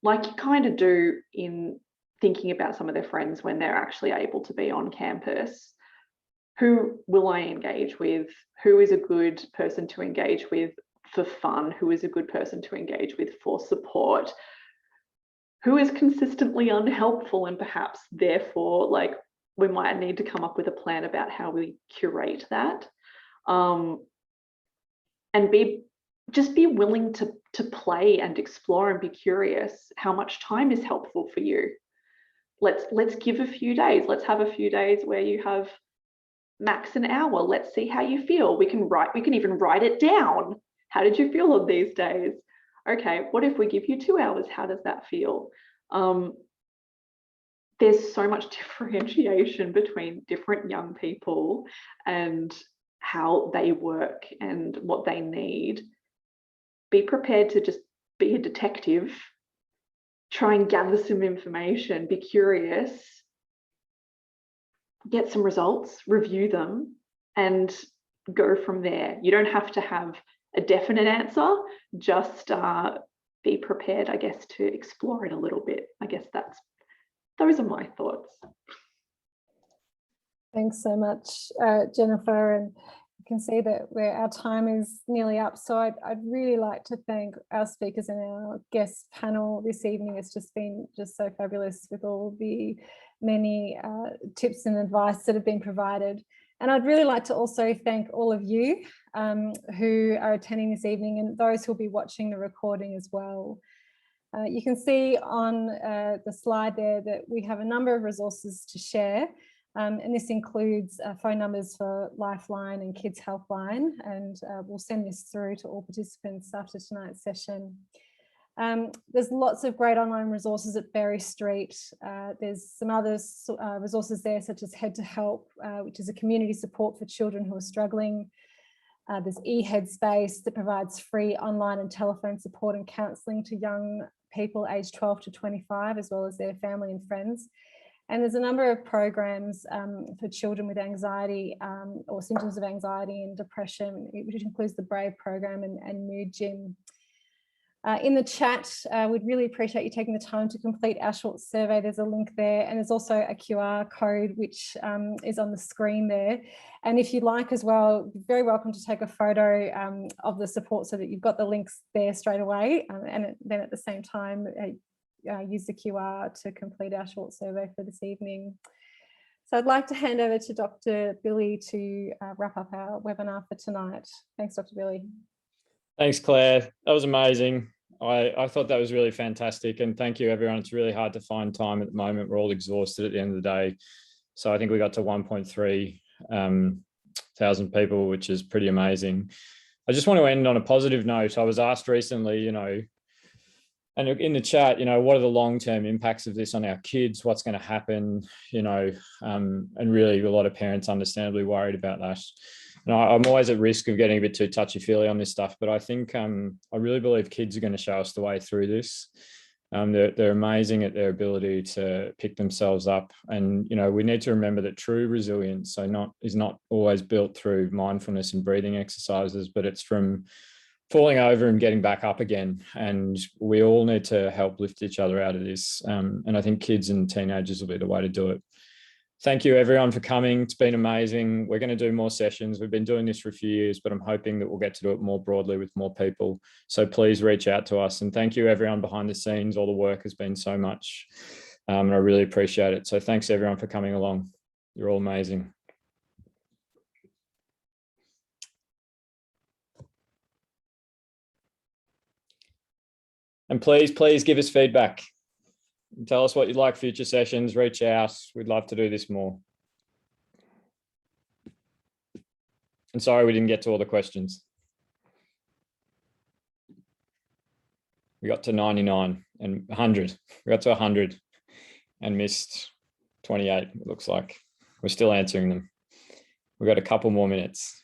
like you kind of do in thinking about some of their friends when they're actually able to be on campus. Who will I engage with? Who is a good person to engage with for fun? Who is a good person to engage with for support? Who is consistently unhelpful, and perhaps therefore we might need to come up with a plan about how we curate that. And be willing to play and explore and be curious how much time is helpful for you. Let's give a few days. Let's have a few days where you have max an hour. Let's see how you feel. We can even write it down. How did you feel on these days? Okay, what if we give you 2 hours? How does that feel? There's so much differentiation between different young people and how they work and what they need. Be prepared to just be a detective, try and gather some information, be curious, get some results, review them, and go from there. You don't have to have a definite answer, just be prepared, I guess, to explore it a little bit. I guess those are my thoughts. Thanks so much, Jennifer. And you can see that our time is nearly up. So I'd really like to thank our speakers and our guest panel this evening. It's just been so fabulous with all the many tips and advice that have been provided. And I'd really like to also thank all of you who are attending this evening, and those who will be watching the recording as well. You can see on the slide there that we have a number of resources to share. And this includes phone numbers for Lifeline and Kids Helpline, and we'll send this through to all participants after tonight's session. There's lots of great online resources at Berry Street. There's some other resources there, such as Head to Help, which is a community support for children who are struggling. There's eHeadspace that provides free online and telephone support and counselling to young people aged 12 to 25, as well as their family and friends. And there's a number of programs for children with anxiety or symptoms of anxiety and depression, which includes the BRAVE program and Mood Gym. In the chat, we'd really appreciate you taking the time to complete our short survey. There's a link there, and there's also a QR code which is on the screen there. And if you'd like as well, you're very welcome to take a photo of the support so that you've got the links there straight away. And then at the same time, use the QR to complete our short survey for this evening. So I'd like to hand over to Dr. Billy to wrap up our webinar for tonight. Thanks, Dr. Billy. Thanks, Claire. That was amazing. I thought that was really fantastic. And thank you, everyone. It's really hard to find time at the moment. We're all exhausted at the end of the day. So I think we got to 1.3 thousand people, which is pretty amazing. I just want to end on a positive note. I was asked recently, and in the chat, what are the long-term impacts of this on our kids? What's going to happen? And really a lot of parents understandably worried about that. And I'm always at risk of getting a bit too touchy-feely on this stuff, but I think I really believe kids are going to show us the way through this. They're amazing at their ability to pick themselves up. And, we need to remember that true resilience is not always built through mindfulness and breathing exercises, but it's from falling over and getting back up again. And we all need to help lift each other out of this. And I think kids and teenagers will be the way to do it. Thank you, everyone, for coming. It's been amazing. We're going to do more sessions. We've been doing this for a few years, but I'm hoping that we'll get to do it more broadly with more people. So please reach out to us. And thank you, everyone behind the scenes. All the work has been so much. And I really appreciate it. So thanks, everyone, for coming along. You're all amazing. And please give us feedback. Tell us what you'd like future sessions, reach out. We'd love to do this more. And sorry, we didn't get to all the questions. We got to 99 and 100. We got to 100 and missed 28, it looks like. We're still answering them. We've got a couple more minutes.